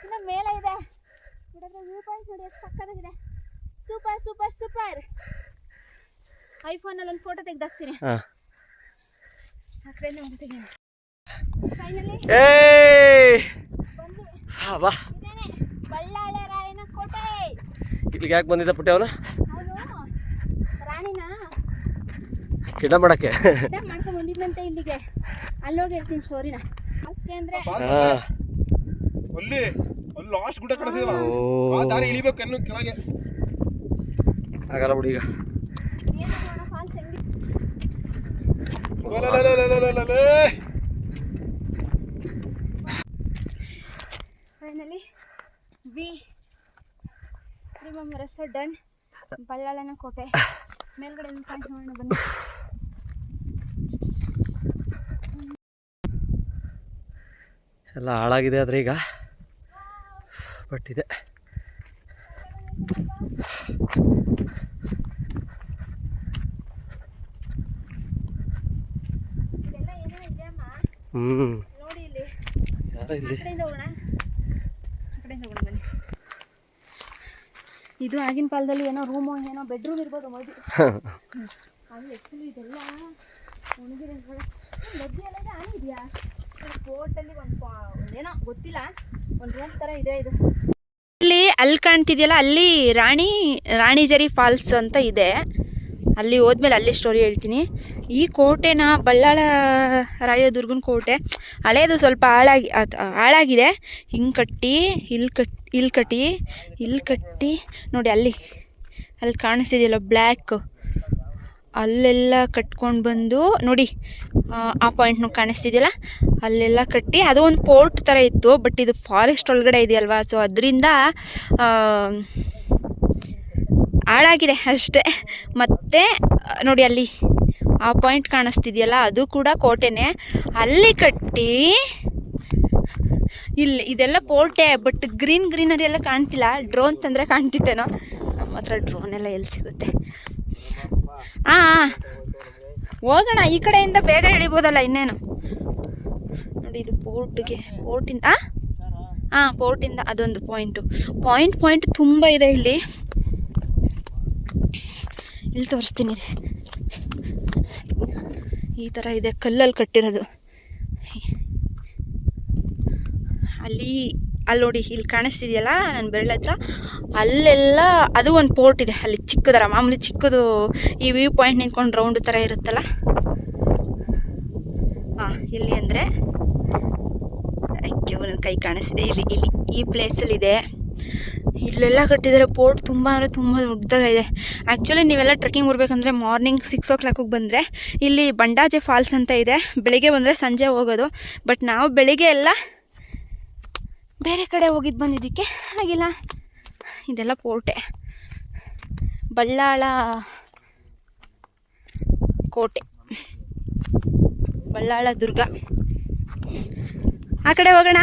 ಇನ್ನು ಮೇಲೆ ಇದೆ ನೋಡಿದ್ರೆ ವ್ಯೂ ಪಾಯಿಂಟ್ ನೋಡಿ ಎಷ್ಟು ಸಕ್ಕತ್ತಾಗಿದೆ. Super super super. ಐಫೋನಲ್ಲಿ ಒಂದು ಫೋಟೋ ತೆಗೆದಾಕ್ತೀನಿ. ಹಾಂ ಆ ಕಡೆಯಿಂದ ಒಂದು ತೆಗೆಯೋಣ. ಫೈನಲಿ ಏಯ್ ಬಂದ್ವಿ. ಬಾ ಇದೇನೆ ಬಳ್ಳಾಳ ರಾಯನ ಕೋಟೆ. ಇಲ್ಲಿಗೆ ಯಾಕೆ ಬಂದಿದ್ದ ಪುಟ್ಟಿ ಅವನು? ಅವನು ರಾಣಿನ ಕಿಡ್ನಾಪ್ ಮಾಡಕ್ಕೆ ಮಾಡ್ಕೊಂಡು ಬಂದಿದ್ದಂತೆ ಇಲ್ಲಿಗೆ. ಅಲ್ಲೋಗಿ ಹೇಳ್ತೀನಿ ಸ್ಟೋರಿನ. ಫಾಲ್ಸ್ಗೆ ಅಂದರೆ ಅಲ್ಲಿ ಲಾಸ್ಟ್ ಗುಡ್ಡ ಕಳಿಸಿದಲ್ಲ ಆ ದಾರಿ ಇಳಿಬೇಕು ಇನ್ನು ಕೆಳಗೆ ಆಗಲ್ಲ ಬಿಡಿ. ಈಗ ಏನು ನೋಡೋಣ ಫಾಲ್ಸ್ ಹೆಂಗೆ. Finally we remembers done. ಬಳ್ಳಾಳನ ಕೋಟೆ ಮೇಲ್ಗಡೆ ಪಾಯಿಂಟ್ ನೋಡೋಣ ಬನ್ನಿ. ಎಲ್ಲ ಹಾಳಾಗಿದೆ ಆದರೆ ಈಗ ಬಟ್ ಇದೆ. ಇದೆಲ್ಲ ಏನೋ ಇದೆಯಮ್ಮ ನೋಡಿ ಇಲ್ಲಿ. ಯಾರ ಇಲ್ಲಿ ಆ ಕಡೆಯಿಂದ ಹೋಗೋಣ, ಆ ಕಡೆಯಿಂದ ಹೋಗೋಣ ಬನ್ನಿ. ಇದು ಆಗಿನ ಕಾಲದಲ್ಲಿ ಏನೋ ರೂಮು ಏನೋ ಬೆಡ್ರೂಮ್ ಇರ್ಬೋದು ಮೋದಿ. ಅದು ಆ್ಯಕ್ಚುಲಿ ಇದೆಲ್ಲ ಒಣಗಿರೋ ನದಿ ಎಲ್ಲ ಇದೆ. ಆನಿದೆಯಾ ಕೋರ್ಟಲ್ಲಿ ಒಂದೇನೋ ಗೊತ್ತಿಲ್ಲ, ಒಂದು ರೂಮ್ ಥರ ಇದೆ ಇದು. ಇಲ್ಲಿ ಅಲ್ಲಿ ಕಾಣ್ತಿದೆಯಲ್ಲ ಅಲ್ಲಿ ರಾಣಿಜರಿ ಫಾಲ್ಸ್ ಅಂತ ಇದೆ. ಅಲ್ಲಿ ಹೋದ್ಮೇಲೆ ಅಲ್ಲಿ ಸ್ಟೋರಿ ಹೇಳ್ತೀನಿ. ಈ ಕೋಟೆನ ಬಳ್ಳಾಳ ರಾಯದುರ್ಗನ ಕೋಟೆ ಹಳೇದು ಸ್ವಲ್ಪ ಹಾಳಾಗಿದೆ. ಹಿಂಗೆ ಕಟ್ಟಿ ಇಲ್ಲಿ ಕಟ್ಟಿ ನೋಡಿ ಅಲ್ಲಿ ಕಾಣಿಸ್ತಿದೆಯಲ್ಲ ಬ್ಲ್ಯಾಕ್, ಅಲ್ಲೆಲ್ಲ ಕಟ್ಕೊಂಡು ಬಂದು ನೋಡಿ ಆ ಪಾಯಿಂಟ್ನು ಕಾಣಿಸ್ತಿದೆಯಲ್ಲ ಅಲ್ಲೆಲ್ಲ ಕಟ್ಟಿ, ಅದು ಒಂದು ಪೋರ್ಟ್ ಥರ ಇತ್ತು. ಬಟ್ ಇದು ಫಾರೆಸ್ಟ್ ಒಳಗಡೆ ಇದೆಯಲ್ವಾ, ಸೊ ಅದರಿಂದ ಹಾಳಾಗಿದೆ ಅಷ್ಟೇ. ಮತ್ತು ನೋಡಿ ಅಲ್ಲಿ ಆ ಪಾಯಿಂಟ್ ಕಾಣಿಸ್ತಿದೆಯಲ್ಲ ಅದು ಕೂಡ ಕೋಟೆನೇ, ಅಲ್ಲಿ ಕಟ್ಟಿ ಇಲ್ಲಿ ಇದೆಲ್ಲ ಪೋರ್ಟೆ. ಬಟ್ ಗ್ರೀನರಿ ಎಲ್ಲ ಕಾಣ್ತಿಲ್ಲ. ಡ್ರೋನ್ ತಂದರೆ ಕಾಣ್ತಿತ್ತೇನೋ. ನಮ್ಮ ಹತ್ರ ಡ್ರೋನ್ ಎಲ್ಲ ಎಲ್ಲಿ ಸಿಗುತ್ತೆ? ಹೋಗೋಣ, ಈ ಕಡೆಯಿಂದ ಬೇಗ ಇಳಿಬೋದಲ್ಲ ಇನ್ನೇನು. ನೋಡಿ ಇದು ಪೋರ್ಟಿಂದ ಪೋರ್ಟಿಂದ ಅದೊಂದು ಪಾಯಿಂಟ್ ತುಂಬ ಇದೆ ಇಲ್ಲಿ ತೋರಿಸ್ತೀನಿ. ಈ ಥರ ಇದೆ, ಕಲ್ಲಲ್ಲಿ ಕಟ್ಟಿರೋದು. ಅಲ್ಲಿ ನೋಡಿ ಇಲ್ಲಿ ಕಾಣಿಸ್ತಿದೆಯಲ್ಲ ನನ್ನ ಬೆರಳ ಹತ್ರ, ಅಲ್ಲೆಲ್ಲ ಅದು ಒಂದು ಪೋರ್ಟ್ ಇದೆ. ಅಲ್ಲಿ ಚಿಕ್ಕದರ ಮಾಮೂಲಿ ಚಿಕ್ಕದು ಈ ವ್ಯೂ ಪಾಯಿಂಟ್ ನಿಂತ್ಕೊಂಡು ರೌಂಡ್ ಥರ ಇರುತ್ತಲ್ಲ, ಇಲ್ಲಿ ಅಂದರೆ ಅಯ್ಯೋ ನನ್ನ ಕೈ ಕಾಣಿಸ್ತಿದೆ, ಇಲ್ಲಿ ಈ ಪ್ಲೇಸಲ್ಲಿದೆ. ಇಲ್ಲೆಲ್ಲ ಕಟ್ಟಿದ್ದಾರೆ ಪೋರ್ಟ್. ತುಂಬ ಅಂದರೆ ತುಂಬ ದೊಡ್ಡದಾಗಿದೆ. ಆ್ಯಕ್ಚುಲಿ ನೀವೆಲ್ಲ ಟ್ರೆಕ್ಕಿಂಗ್ ಬರ್ಬೇಕಂದ್ರೆ ಮಾರ್ನಿಂಗ್ 6 o'clock ಬಂದರೆ ಇಲ್ಲಿ ಬಂಡಾಜೆ ಫಾಲ್ಸ್ ಅಂತ ಇದೆ. ಬೆಳಿಗ್ಗೆ ಬಂದರೆ ಸಂಜೆ ಹೋಗೋದು. ಬಟ್ ನಾವು ಬೆಳಿಗ್ಗೆ ಎಲ್ಲ ಬೇರೆ ಕಡೆ ಹೋಗಿದ್ದು ಬಂದಿದ್ದಕ್ಕೆ ಆಗಿಲ್ಲ. ಇದೆಲ್ಲ ಪೋರ್ಟೆ, ಬಳ್ಳಾಳ ಕೋಟೆ, ಬಳ್ಳಾಳ ದುರ್ಗ. ಆ ಕಡೆ ಹೋಗೋಣ.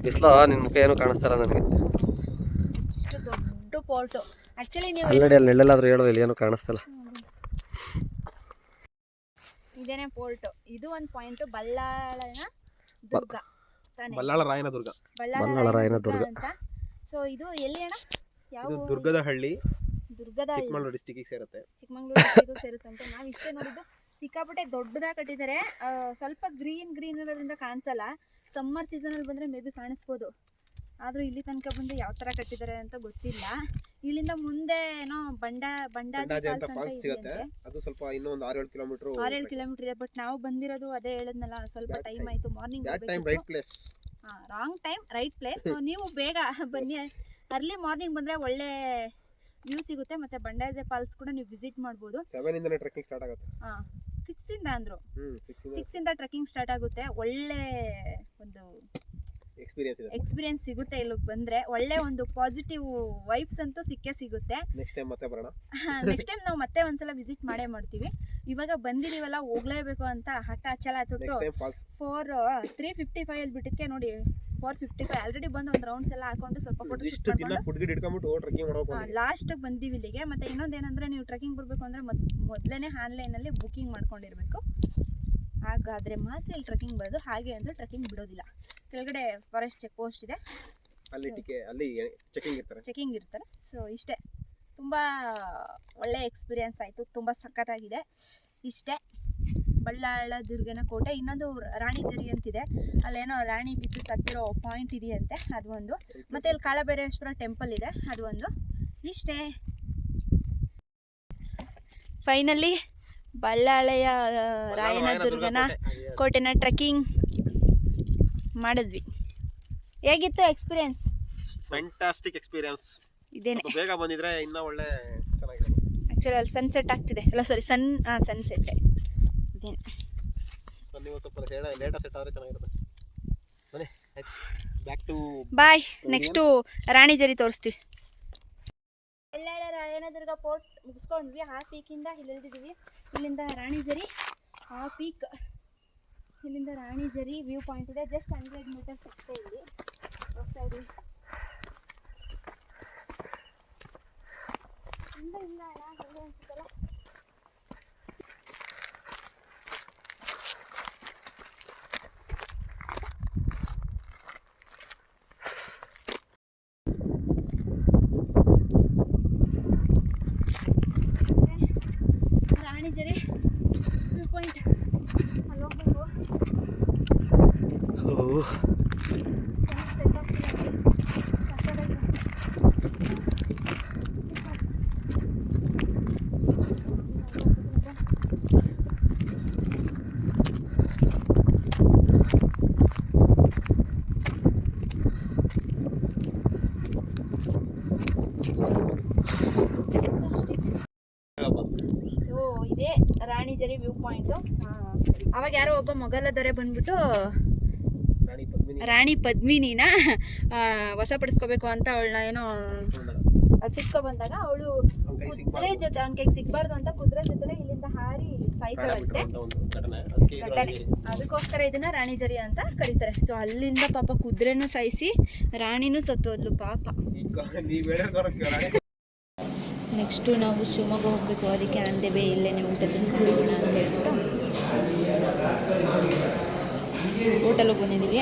ಬಿಸ್ಲು ನಿನ್ನ ಮುಖ ಏನು ಕಾಣಿಸ್ತಾರ ನನಗೆ. ಇಷ್ಟು ದೊಡ್ಡ ಪೋರ್ಟು. ಆ್ಯಕ್ಚುಲಿ ನೀವು ಆಲ್ರೆಡಿ ಅಲ್ಲಿ ಎಲ್ಲೆಲ್ಲಾದ್ರೂ ಹೇಳೋ ಇಲ್ಲಿ ಏನು ಕಾಣಿಸ್ತಲ್ಲ. ಇದೇನೆ ಪೋರ್ಟು. ಇದು ಒಂದು ಪಾಯಿಂಟು, ಬಳ್ಳಾಳನ ದುರ್ಗ ತಾನೆ? ಬಲ್ಲಾಳ ರಾಯನ ದುರ್ಗ. ಬಳ್ಳಾಳ ರಾಯನ ದುರ್ಗ ಅಂತ. ಸೊ ಇದು ಎಲ್ಲಿ ಅಣ್ಣ? ಯಾವ ಇದು ದುರ್ಗದ ಹಳ್ಳಿ, ದುರ್ಗದ ಚಿಕ್ಕಮಗಳೂರು ಡಿಸ್ಟಿಕ್ಕಿಗೆ ಸೇರುತ್ತೆ. ಚಿಕ್ಕಮಗಳೂರು ಡಿಸ್ಟ್ರಿಕ್ಟ್ ಸೇರುತ್ತಂತೆ. ನಾವು ಇಷ್ಟೇ ನೋಡಿದ್ದು. ಸಿಕ್ಕಾಪಟ್ಟೆ ದೊಡ್ಡದಾಗಿ ಕಟ್ಟಿದ್ದಾರೆ. ಸ್ವಲ್ಪ ಗ್ರೀನ್ ಇರೋದ್ರಿಂದ ಕಾಣಿಸಲ್ಲ. ಸಮ್ಮರ್ ಸೀಸನಲ್ಲಿ ಬಂದರೆ ಮೇ ಬಿ ಕಾಣಿಸ್ಬೋದು. ಆದರೂ ಇಲ್ಲಿ ತನಕ ಬಂದು ಯಾವ ಥರ ಕಟ್ಟಿದ್ದಾರೆ ಅಂತ ಗೊತ್ತಿಲ್ಲ. ಇಲ್ಲಿಂದ ಮುಂದೆ ಏನೋ ಬಂಡಾಜೆ ಅಂತ ಫಾಲ್ಸ್ ಸಿಗುತ್ತೆ. ಅದು ಸ್ವಲ್ಪ ಇನ್ನೂ ಒಂದು 6-7 ಕಿಲೋಮೀಟರ್ ಇದೆ. ಬಟ್ ನಾವು ಬಂದಿರೋದು ಅದೇ ಹೇಳಿದ್ನಲ್ಲ, ಸ್ವಲ್ಪ ಟೈಮ್ ಆಯಿತು. Morning wrong time right place. So ನೀವು ಬೇಗ ಬನ್ನಿ. ಅರ್ಲಿ ಮಾರ್ನಿಂಗ್ ಬಂದರೆ ಒಳ್ಳೆ ವ್ಯೂ ಸಿಗುತ್ತೆ. ಮತ್ತು ಬಂಡಾಜೆ ಫಾಲ್ಸ್ ಕೂಡ ನೀವು ವಿಸಿಟ್ ಮಾಡ್ಬೋದು. 7 ಇಂದ ಟ್ರೆಕ್ಕಿಂಗ್ ಸ್ಟಾರ್ಟ್ ಆಗುತ್ತೆ. 6 ಇಂದ ಅಂದರು. 6 ಇಂದ ಟ್ರೆಕ್ಕಿಂಗ್ ಸ್ಟಾರ್ಟ್ ಆಗುತ್ತೆ. ಒಳ್ಳೆ ಒಂದು ಎಕ್ಸ್ಪೀರಿಯನ್ಸ್ ಸಿಗುತ್ತೆ. ಇಲ್ಲಿಗೆ ಬಂದರೆ ಒಳ್ಳೆ ಒಂದು ಪಾಸಿಟಿವ್ ವೈಬ್ಸ್ ಅಂತೂ ಸಿಗುತ್ತೆ. ನೆಕ್ಸ್ಟ್ ಟೈಮ್ ಮತ್ತೆ ಬರೋಣ. ನೆಕ್ಸ್ಟ್ ಟೈಮ್ ನಾವು ಮತ್ತೆ ಒಂದ್ಸಲ ವಿಸಿಟ್ ಮಾಡೇ ಮಾಡ್ತೀವಿ. ಇವಾಗ ಬಂದಿದ್ದೀವಲ್ಲ, ಹೋಗ್ಲೇಬೇಕು ಅಂತ ಹಠ ಛಲ ತೊಟ್ಟು 355 ಅಲ್ಲಿ ಬಿಟ್ಟಿದ್ಕೆ ನೋಡಿ 455 ಆಲ್ರೆಡಿ ಬಂದು ಒಂದು ರೌಂಡ್ಸ್ ಎಲ್ಲ ಹಾಕೊಂಡು ಸ್ವಲ್ಪ ಲಾಸ್ಟ್ ಬಂದೀವಿ ಇಲ್ಲಿಗೆ. ಮತ್ತೆ ಇನ್ನೊಂದೇನಂದ್ರೆ, ನೀವು ಟ್ರೆಕ್ಕಿಂಗ್ ಬರಬೇಕು ಅಂದ್ರೆ ಮೊದಲೇ ಆನ್ಲೈನಲ್ಲಿ ಬುಕಿಂಗ್ ಮಾಡ್ಕೊಂಡಿರ್ಬೇಕು. ಹಾಗಾದ್ರೆ ಮಾತ್ರ ಇಲ್ಲಿ ಟ್ರೆಕ್ಕಿಂಗ್ ಬರೋದು. ಹಾಗೆ ಅಂದರೆ ಟ್ರೆಕ್ಕಿಂಗ್ ಬಿಡೋದಿಲ್ಲ. ಕೆಳಗಡೆ ಫಾರೆಸ್ಟ್ ಚೆಕ್ ಪೋಸ್ಟ್ ಇದೆ, ಅಲ್ಲಿ ಚೆಕಿಂಗ್ ಇರ್ತಾರೆ. ಸೊ ಇಷ್ಟೇ, ತುಂಬ ಒಳ್ಳೆ ಎಕ್ಸ್ಪೀರಿಯನ್ಸ್ ಆಯಿತು. ತುಂಬ ಸಖತ್ತಾಗಿದೆ. ಇಷ್ಟೇ ಬಳ್ಳಾಳ ದುರ್ಗನ ಕೋಟೆ. ಇನ್ನೊಂದು ರಾಣಿಜರಿ ಅಂತಿದೆ, ಅಲ್ಲೇನೋ ರಾಣಿ ಬಿದ್ದು ಸತ್ತಿರೋ ಪಾಯಿಂಟ್ ಇದೆಯಂತೆ, ಅದು ಒಂದು. ಮತ್ತು ಇಲ್ಲಿ ಕಾಳಭೈರೇಶ್ವರ ಟೆಂಪಲ್ ಇದೆ, ಅದು ಒಂದು. ಇಷ್ಟೇ. ಫೈನಲಿ ಬಳ್ಳಾಳೆಯ ರಾಯನ ದುರ್ಗನ ಕೋಟೆನ ಟ್ರೆಕ್ಕಿಂಗ್ ಮಾಡಿದ್ವಿ. ಹೇಗಿತ್ತು ಎಕ್ಸ್ಪೀರಿಯನ್ಸ್? Fantastic experience. ಇದೇನೆ, ಬೇಗ ಬಂದಿದ್ರೆ ಇನ್ನೂ ಒಳ್ಳೆ ಚೆನ್ನಾಗಿದೆ. ಆ್ಯಕ್ಚುಲಿ ಅಲ್ಲಿ ಸನ್ಸೆಟ್ ಆಗ್ತಿದೆ, ಅಲ್ಲ ಸಾರಿ ಸನ್ಸೆಟ್ ಇದೇನೆ. ನೀವು ಸ್ವಲ್ಪ ಲೇಟಾಗಿ ಸೆಟ್ ಆದರೆ ಚೆನ್ನಾಗಿರುತ್ತೆ. ಬನ್ನಿ, ಆಯ್ತು, ಬ್ಯಾಕ್ ಟು ಬಾಯ್. ನೆಕ್ಸ್ಟು ರಾಣಿಜರಿ ತೋರಿಸ್ತೀವಿ. ಬಳ್ಳಾಳ ರಾಯನದುರ್ಗ ಪೋರ್ಟ್ ಮುಗಿಸ್ಕೊಂಡ್ವಿ. ಆ ಪೀಕಿಂದ ಇಲ್ಲಿದ್ದೀವಿ. ಇಲ್ಲಿಂದ ರಾಣಿಜರಿ, ಆ ಪೀಕ್, ಇಲ್ಲಿಂದ ರಾಣಿಜರಿ ವ್ಯೂ ಪಾಯಿಂಟ್ ಇದೆ. ಜಸ್ಟ್ 100 ಮೀಟರ್ಸ್ ಅಷ್ಟೇ ಇಲ್ಲಿ ಹೋಗ್ತಾ ಇದ್ದೀವಿ. ಇಲ್ಲ ಅನ್ಸುತ್ತಲ್ಲ. ರಾಣಿಜರಿ ವ್ಯೂ ಪಾಯಿಂಟ್ ಅಲ್ಲಿ ಹೋಗ್ಬೇಕು. ಒಬ್ಬ ಮೊಘಲದರೆ ಬಂದ್ಬಿಟ್ಟು ರಾಣಿ ಪದ್ಮಿನಿ ರಾಣಿ ಪದ್ಮಿನಿನ ವಶಪಡಿಸ್ಕೋಬೇಕು ಅಂತ ಅವಳನ್ನ ಏನೋ ಹತ್ತಿಸ್ಕೊ ಬಂದಾಗ ಅವಳು ಅವ್ನ್ ಕೈ ಕುದುರೆ ಜೊತೆ ಅವ್ನ ಕೈಗೆ ಸಿಗ್ಬಾರ್ದು ಅಂತ ಕುದುರೆ ಜೊತೆ ಇಲ್ಲಿಂದ ಹಾರಿ ಸಾಯ್ತಾಳಂತೆ. ಅಂತ ಒಂದು ಘಟನೆ ಅದಕ್ಕೆ ಇದು ಘಟನೆ. ರಾಣಿ. ಅದಕ್ಕೋಸ್ಕರ ಇದನ್ನ ರಾಣಿ ಜರಿ ಅಂತ ಕರೀತಾರೆ. ಸೊ ಅಲ್ಲಿಂದ ಪಾಪ ಕುದುರೆನೂ ಸಾಯಿಸಿ ರಾಣಿನೂ ಸತ್ತೋದ್ಲು ಪಾಪ. ಈಗ ನೀವ್ ಹೇಳಿದವ್ರ ರಾಣಿ ನೆಕ್ಸ್ಟು ನಾವು ಶಿವಮೊಗ್ಗ ಹೋಗಬೇಕು, ಅದಕ್ಕೆ ಅಂದೇವೆ ಇಲ್ಲೇ ಊಟದ ಕುಡಿಯೋಣ ಅಂತ ಹೇಳ್ಬಿಟ್ಟು ಹೋಟೆಲಿಗೆ ಬಂದಿದ್ದೀವಿ.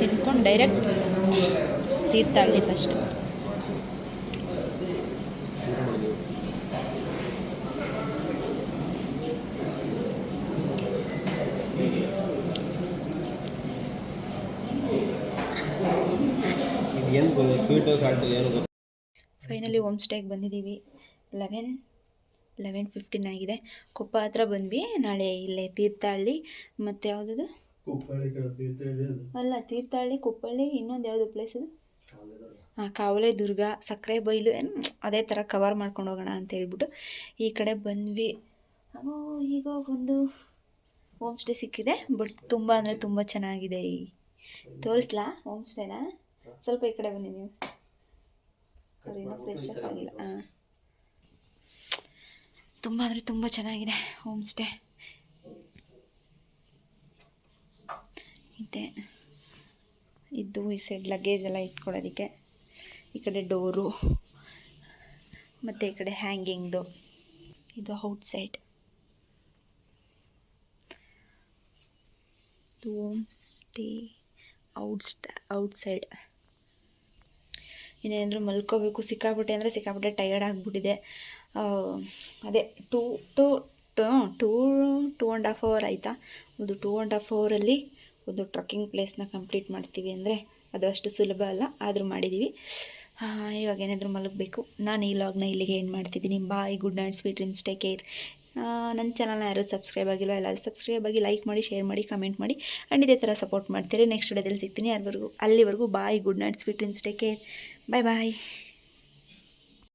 ತಿನ್ಕೊಂಡು ಡೈರೆಕ್ಟ್ ತೀರ್ಥಹಳ್ಳಿ ಫಸ್ಟ್. ಇದು ಏನು ಸ್ವೀಟು ಸಾಲ್ಟು ಏನು ಫೈನಲಿ ಹೋಮ್ ಸ್ಟೇಗೆ ಬಂದಿದ್ದೀವಿ. 11:15 ಆಗಿದೆ. ಕೊಪ್ಪ ಹತ್ರ ಬಂದ್ವಿ. ನಾಳೆ ಇಲ್ಲೇ ತೀರ್ಥಹಳ್ಳಿ ಮತ್ತು ಯಾವುದದು ಅಲ್ಲ ತೀರ್ಥಹಳ್ಳಿ, ಕುಪ್ಪಳ್ಳಿ, ಇನ್ನೊಂದು ಯಾವುದು ಪ್ಲೇಸ್ ಅದು? ಕಾವಲೆ ದುರ್ಗ, ಸಕ್ಕರೆ ಬೈಲು, ಅದೇ ಥರ ಕವರ್ ಮಾಡ್ಕೊಂಡು ಹೋಗೋಣ ಅಂತ ಹೇಳ್ಬಿಟ್ಟು ಈ ಕಡೆ ಬಂದ್ವಿ. ಈಗ ಒಂದು ಹೋಮ್ ಸ್ಟೇ ಸಿಕ್ಕಿದೆ. ಬಟ್ ತುಂಬ ಅಂದರೆ ತುಂಬ ಚೆನ್ನಾಗಿದೆ. ತೋರಿಸ್ಲಾ ಹೋಮ್ ಸ್ಟೇನ? ಸ್ವಲ್ಪ ಈ ಕಡೆ ಬನ್ನಿ ನೀವು. ಅವ್ರೇನೋ ಫ್ರೆಶ್ ಅಪ್ ಆಗಿಲ್ಲ. ತುಂಬ ಅಂದರೆ ತುಂಬ ಚೆನ್ನಾಗಿದೆ ಹೋಮ್ ಸ್ಟೇ. ಇದೆ ಇದು ಈ ಸೈಡ್ ಲಗೇಜ್ ಎಲ್ಲ ಇಟ್ಕೊಳ್ಳೋದಕ್ಕೆ. ಈ ಕಡೆ ಡೋರು ಮತ್ತು ಈ ಕಡೆ ಹ್ಯಾಂಗಿಂಗ್ದು. ಇದು ಔಟ್ ಸೈಡ್. ಇದು ಹೋಮ್ ಸ್ಟೇ ಔಟ್ಸೈಡ್. ಇನ್ನೇನಾದರೂ ಮಲ್ಕೋಬೇಕು. ಸಿಕ್ಕಾಪಟ್ಟೆ ಅಂದರೆ ಸಿಕ್ಕಾಪಟ್ಟೆ ಟಯರ್ಡ್ ಆಗಿಬಿಟ್ಟಿದೆ. ಅದೇ 2.5 ಅವರ್ ಆಯಿತಾ. ಒಂದು 2.5 ಅವರಲ್ಲಿ ಒಂದು ಟ್ರಕ್ಕಿಂಗ್ ಪ್ಲೇಸ್ನ ಕಂಪ್ಲೀಟ್ ಮಾಡ್ತೀವಿ ಅಂದರೆ ಅದು ಅಷ್ಟು ಸುಲಭ ಅಲ್ಲ, ಆದರೂ ಮಾಡಿದ್ದೀವಿ. ಇವಾಗ ಏನಾದರೂ ಮಲಗಬೇಕು. ನಾನು ಈ ಲಾಗ್ನ ಇಲ್ಲಿಗೆ ಏನು ಮಾಡ್ತಿದ್ದೀನಿ. Bye, good night, sweet dreams, take care. ನನ್ನ ಚಾನಲ್ನ ಯಾರು ಸಬ್ಸ್ಕ್ರೈಬ್ ಆಗಿಲ್ಲ, ಎಲ್ಲರೂ ಸಬ್ಸ್ಕ್ರೈಬ್ ಆಗಿ ಲೈಕ್ ಮಾಡಿ, ಶೇರ್ ಮಾಡಿ, ಕಮೆಂಟ್ ಮಾಡಿ ಆ್ಯಂಡ್ ಇದೇ ಥರ ಸಪೋರ್ಟ್ ಮಾಡ್ತೀರಿ. ನೆಕ್ಸ್ಟ್ ವಿಡಿಯೋದಲ್ಲಿ ಸಿಗ್ತೀನಿ. ಅಲ್ಲಿವರೆಗೂ bye, good night, sweet dreams, take care, bye ಬಾಯ್.